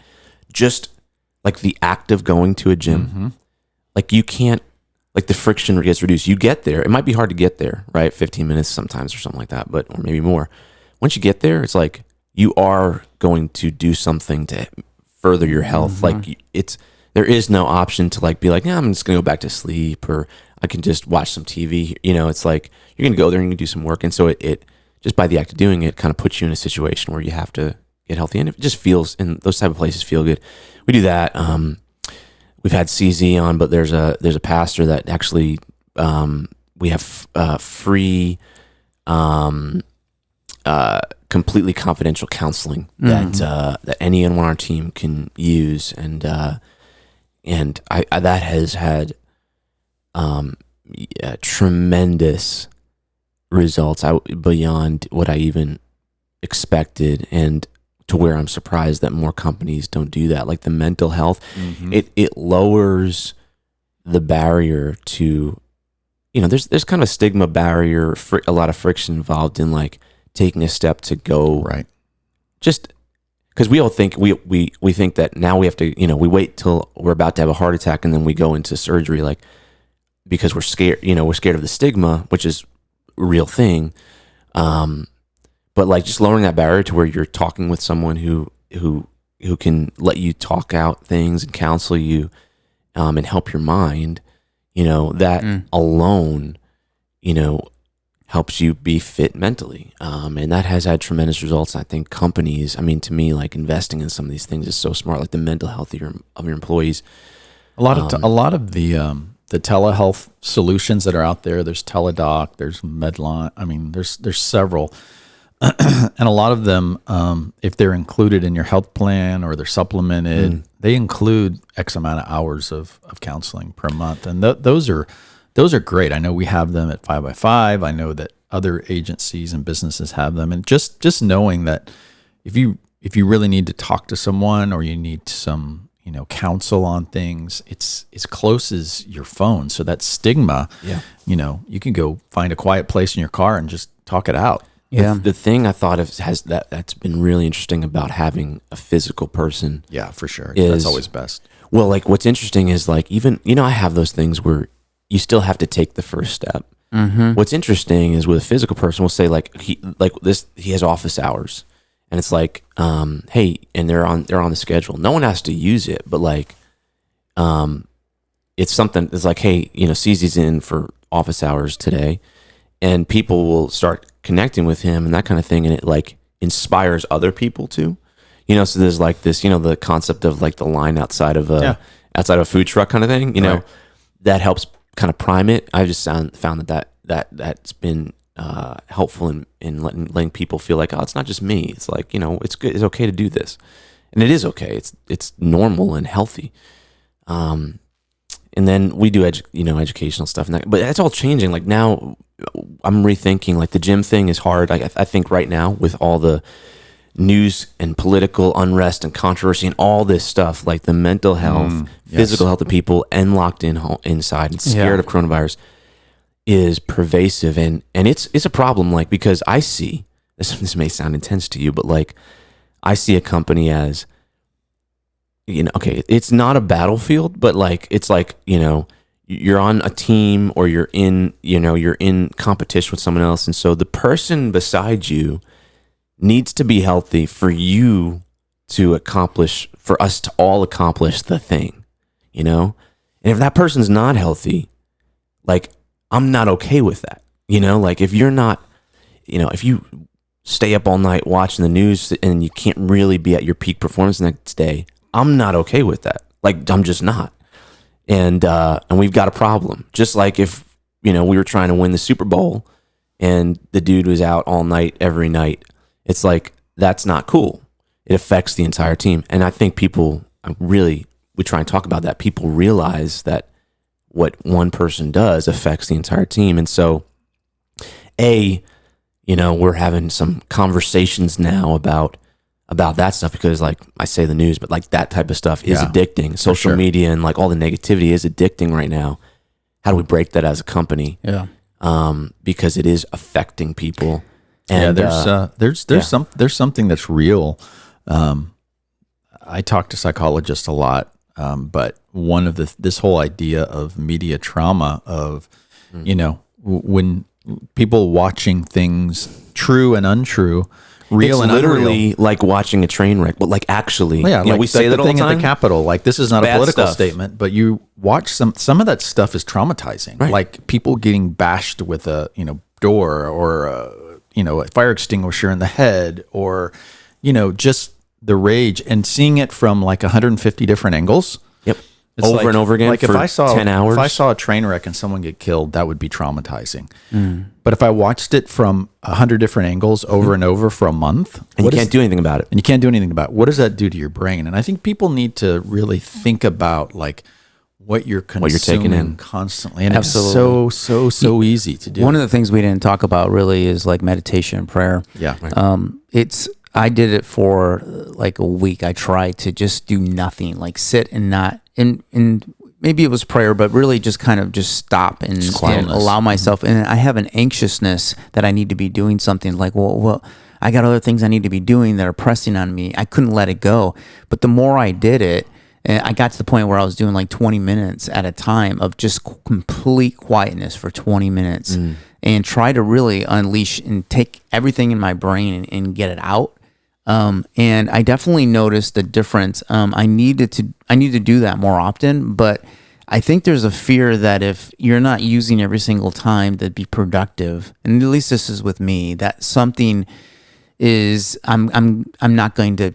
just like the act of going to a gym, like, you can't, like, the friction gets reduced. You get there, it might be hard to get there, right? 15 minutes sometimes or something like that, or maybe more. Once you get there, it's like you are going to do something to further your health. Like, there is no option to, like, be like, I'm just gonna go back to sleep, or I can just watch some TV. It's like you're going to go there and you can do some work. And so it just by the act of doing it kind of puts you in a situation where you have to get healthy. And it just feels, and those type of places feel good. We do that. We've had CZ on, but there's a pastor that actually, we have free, completely confidential counseling that anyone on our team can use. And that has had, tremendous results beyond what I even expected, and to where I'm surprised that more companies don't do that. Like, the mental health, it lowers the barrier to, there's kind of a stigma barrier, a lot of friction involved in, like, taking a step to go, right? Just because we all think we think that now we have to, we wait till we're about to have a heart attack and then we go into surgery, like, because we're scared, we're scared of the stigma, which is a real thing. But, like, just lowering that barrier to where you're talking with someone who can let you talk out things and counsel you, and help your mind, that alone, helps you be fit mentally. And that has had tremendous results. I think companies, I mean, to me, like investing in some of these things is so smart, like the mental health of your employees. A lot of the telehealth solutions that are out there. There's Teladoc, there's Medline. I mean, there's several, and a lot of them, if they're included in your health plan or they're supplemented, they include X amount of hours of counseling per month, and those are great. I know we have them at 5x5. I know that other agencies and businesses have them, and just knowing that if you really need to talk to someone or you need some counsel on things, it's as close as your phone. So that stigma, you can go find a quiet place in your car and just talk it out. Yeah. The thing I thought of that's been really interesting about having a physical person. Yeah, for sure. That's always best. Well, like what's interesting is like even, I have those things where you still have to take the first step. Mm-hmm. What's interesting is with a physical person, we'll say he has office hours. And it's like, hey, and they're on the schedule. No one has to use it, but like, it's something. It's like, hey, CZ's in for office hours today, and people will start connecting with him and that kind of thing, and it like inspires other people too. So there's like this, the concept of like the line outside of a food truck kind of thing. Right. That helps kind of prime it. I just found that's been helpful in letting people feel like, oh, it's not just me. It's like, it's good. It's okay to do this, and it is okay. It's normal and healthy. And then we do educational stuff, but that's all changing. Like now, I'm rethinking. Like the gym thing is hard. I think right now with all the news and political unrest and controversy and all this stuff, like the mental health, physical health of people, and locked inside and scared of coronavirus, is pervasive, and it's a problem, like, because I see this may sound intense to you, but like I see a company as, okay, it's not a battlefield, but like it's like, you're on a team or you're in competition with someone else, and so the person beside you needs to be healthy for you to for us to all accomplish the thing, and if that person's not healthy, like, I'm not okay with that. Like if you're not, if you stay up all night watching the news and you can't really be at your peak performance the next day, I'm not okay with that. Like, I'm just not. And we've got a problem. Just like if, we were trying to win the Super Bowl and the dude was out all night, every night, it's like, that's not cool. It affects the entire team. And I think we try and talk about that. People realize that what one person does affects the entire team. And so, we're having some conversations now about that stuff, because like I say the news, but like that type of stuff is addicting. Social media and like all the negativity is addicting right now. How do we break that as a company? Yeah. Because it is affecting people. And there's something that's real. I talk to psychologists a lot. But one of this whole idea of media trauma of, when people watching things true and untrue, real and literally unreal, like watching a train wreck, but like actually, like we say that all the thing time at the Capitol. Like, this is not a political stuff. statement, but you watch some of that stuff is traumatizing. Right. Like people getting bashed with a door or a fire extinguisher in the head, or just the rage, and seeing it from like 150 different angles. Yep. It's over and over again. Like for if I saw 10 hours. If I saw a train wreck and someone get killed, that would be traumatizing. But if I watched it from 100 different angles over and over for a month, and you can't do anything about it. And you can't do anything about it, what does that do to your brain? And I think people need to really think about like what you're consuming, what you're taking in constantly. And Absolutely. it's so easy to do. One of the things we didn't talk about really is like meditation and prayer. Yeah. Right. I did it for like a week. I tried to just do nothing, like sit and not, and maybe it was prayer, but really just kind of just stop and allow myself. And I have an anxiousness that I need to be doing something, like, well, I got other things I need to be doing that are pressing on me. I couldn't let it go. But the more I did it, and I got to the point where I was doing like 20 minutes at a time of just complete quietness for 20 minutes and try to really unleash and take everything in my brain and get it out. And I definitely noticed the difference. I needed to do that more often, but I think there's a fear that if you're not using every single time to be productive, and at least this is with me, that something is I'm not going to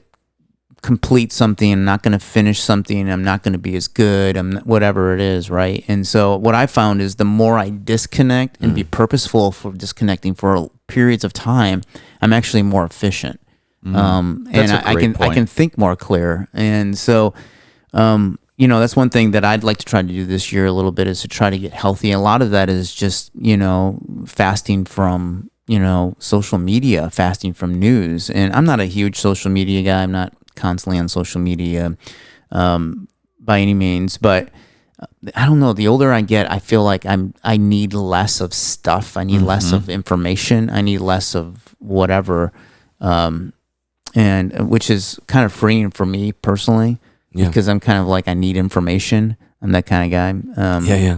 complete something, I'm not going to finish something, I'm not going to be as good, whatever it is, right? And so what I found is the more I disconnect and be purposeful for disconnecting for periods of time, I'm actually more efficient. And I can think more clear. And so that's one thing that I'd like to try to do this year a little bit, is to try to get healthy. A lot of that is just, fasting from, social media, fasting from news. And I'm not a huge social media guy. I'm not constantly on social media by any means, but I don't know. The older I get, I feel like I need less of stuff. I need less of information. I need less of whatever, and which is kind of freeing for me personally. Yeah. Because I'm kind of like, I need information. I'm that kind of guy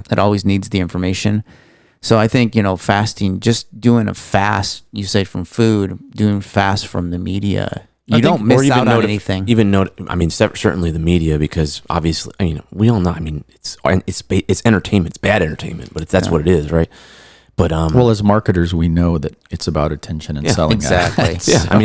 that always needs the information. So I think, fasting, just doing a fast, you say from food, doing fast from the media, you don't miss out on anything. Certainly the media, because obviously, we all know, it's entertainment. It's bad entertainment, but that's what it is, right? But well, as marketers, we know that it's about attention and selling. Exactly.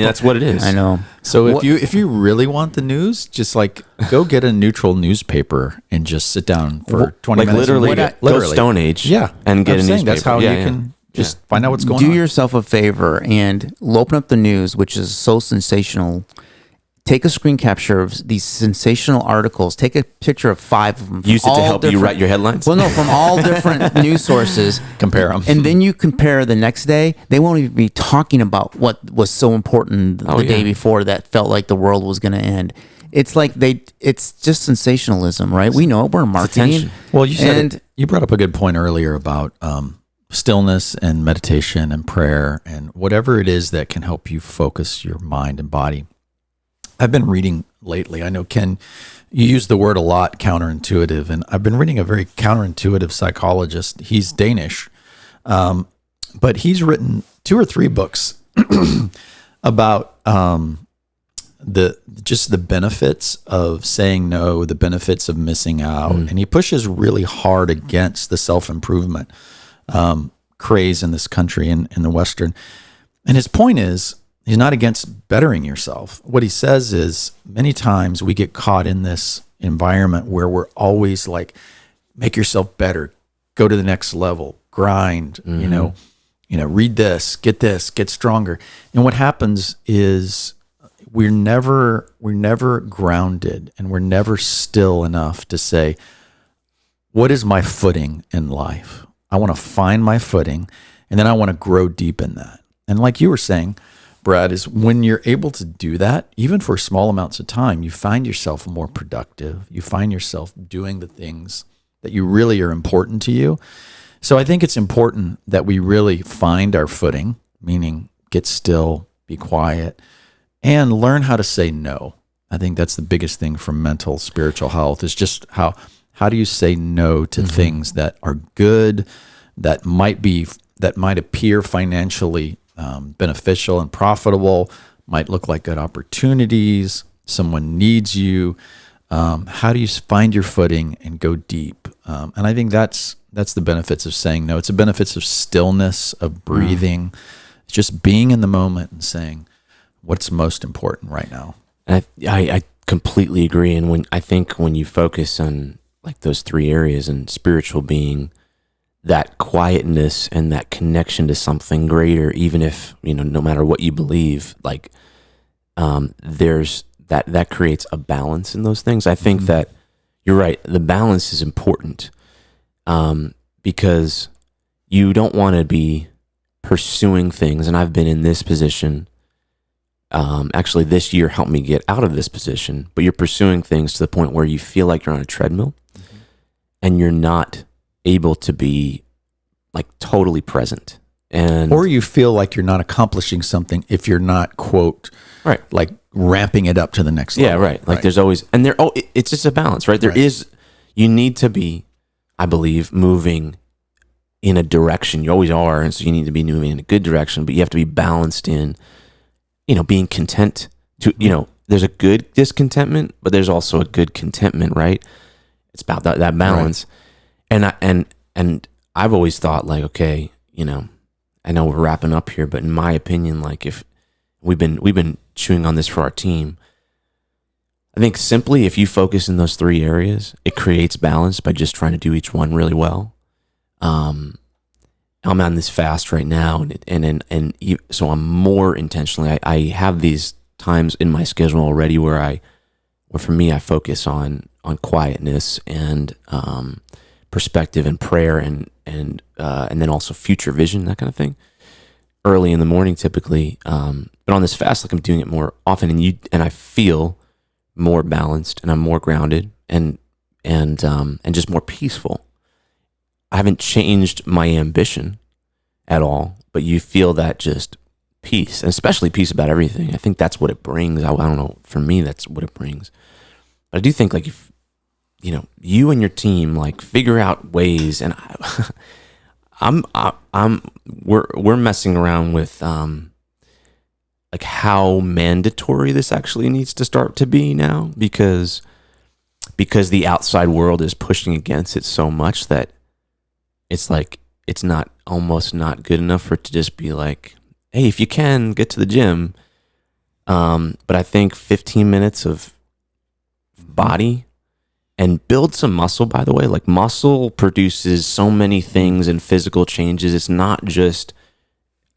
That's what it is. I know. So if you really want the news, just like go get a neutral newspaper and just sit down for 20 minutes. Literally, go Stone Age. And get a newspaper. That's how you can just find out what's going on. Do yourself a favor and open up the news, which is so sensational. Take a screen capture of these sensational articles. Take a picture of 5 of them. Use it to help you write your headlines? Well, no, from all different news sources. Compare them. And then you compare the next day. They won't even be talking about what was so important the day before that felt like the world was going to end. It's like it's just sensationalism, right? We know it. We're marketing. Well, you brought up a good point earlier about stillness and meditation and prayer and whatever it is that can help you focus your mind and body. I've been reading lately. I know, Ken, you use the word a lot, counterintuitive, and I've been reading a very counterintuitive psychologist. He's Danish, but he's written 2 or 3 books about the benefits of saying no, the benefits of missing out, and he pushes really hard against the self-improvement craze in this country and in the Western. And his point is, he's not against bettering yourself. What he says is, many times we get caught in this environment where we're always like, make yourself better, go to the next level, grind, read this, get stronger. And what happens is we're never grounded, and we're never still enough to say, what is my footing in life? I want to find my footing, and then I want to grow deep in that. And like you were saying, Brad, is when you're able to do that, even for small amounts of time, you find yourself more productive. You find yourself doing the things that you really are important to you. So I think it's important that we really find our footing, meaning get still, be quiet, and learn how to say no. I think that's the biggest thing for mental, spiritual health, is just how do you say no to things that are good, that might appear financially beneficial and profitable, might look like good opportunities, someone needs you. How do you find your footing and go deep? And I think that's the benefits of saying no. It's the benefits of stillness, of breathing, just being in the moment and saying what's most important right now. I completely agree. And when you focus on like those 3 areas, and spiritual being, that quietness and that connection to something greater, even if, no matter what you believe, like, there's that creates a balance in those things. I think that you're right. The balance is important, because you don't want to be pursuing things. And I've been in this position. Actually, this year helped me get out of this position, but you're pursuing things to the point where you feel like you're on a treadmill and you're not able to be like totally present, or you feel like you're not accomplishing something if you're not, quote, right, like ramping it up to the next level. Yeah, right. Like there's always, and it's just a balance, right? There is, you need to be, I believe, moving in a direction. You always are, and so you need to be moving in a good direction, but you have to be balanced in, being content to, there's a good discontentment, but there's also a good contentment, right? It's about that balance. Right. And I've always thought like, okay, I know we're wrapping up here, but in my opinion, like if we've been chewing on this for our team, I think simply if you focus in those 3 areas, it creates balance by just trying to do each one really well. I'm on this fast right now, so I'm more intentionally. I have these times in my schedule already where for me, I focus on quietness and perspective and prayer and then also future vision, that kind of thing. Early in the morning, typically, but on this fast, like I'm doing it more often, and I feel more balanced, and I'm more grounded, and just more peaceful. I haven't changed my ambition at all, but you feel that just peace, and especially peace about everything. I think that's what it brings. I don't know. For me, that's what it brings. But I do think like if you and your team like figure out ways, and we're messing around with like how mandatory this actually needs to start to be now, because the outside world is pushing against it so much that it's like it's almost not good enough for it to just be like, hey, if you can get to the gym. But I think 15 minutes of body and build some muscle, by the way. Like muscle produces so many things and physical changes. It's not just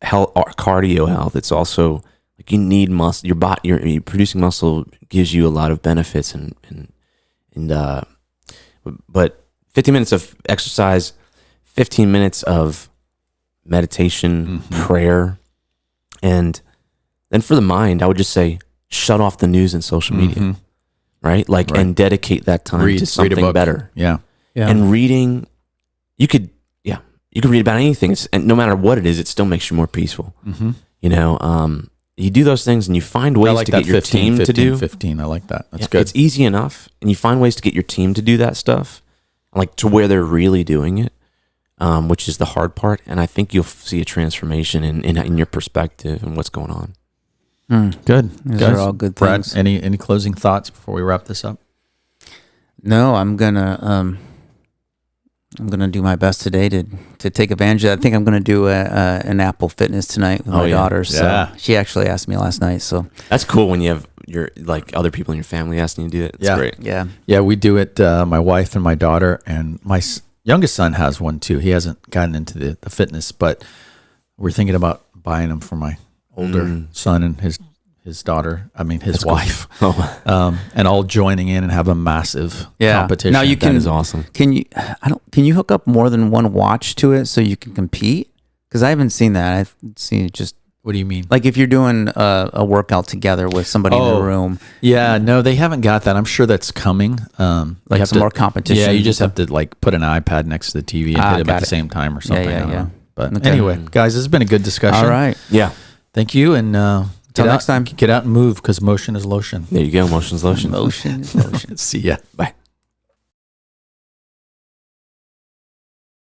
health or cardio health. It's also like you need muscle. Your body, you're producing muscle gives you a lot of benefits but 15 minutes of exercise, 15 minutes of meditation, prayer, and then for the mind, I would just say shut off the news and social media, right? Like, and dedicate that time to something better. Yeah. And reading, you could read about anything, and no matter what it is, it still makes you more peaceful. You do those things, and you find ways to get your team to do 15. I like that. That's good. It's easy enough, and you find ways to get your team to do that stuff, like to where they're really doing it, which is the hard part. And I think you'll see a transformation in your perspective and what's going on. Good. These are all good Brad, things. any closing thoughts before we wrap this up? No, I'm gonna do my best today to take advantage of it. I think I'm gonna do an Apple Fitness tonight with my daughter. So she actually asked me last night. So that's cool when you have your like other people in your family asking you to do it. It's great. Yeah, we do it. My wife and my daughter, and my youngest son has one too. He hasn't gotten into the fitness, but we're thinking about buying him for my older son and his daughter. I mean, his wife. Cool. And all joining in and have a massive competition. Now that is awesome. Can you hook up more than one watch to it so you can compete? Because I haven't seen that. I've seen it just. What do you mean? Like if you're doing a workout together with somebody in the room. Yeah, no, they haven't got that. I'm sure that's coming. Like some more competition. Yeah, you just have to like put an iPad next to the TV and hit it at the same time or something. Yeah. But anyway, guys, this has been a good discussion. All right. Yeah. Thank you. And till next time. Get out and move because motion is lotion. There you go. Motion's lotion. Motion is lotion. See ya. Bye.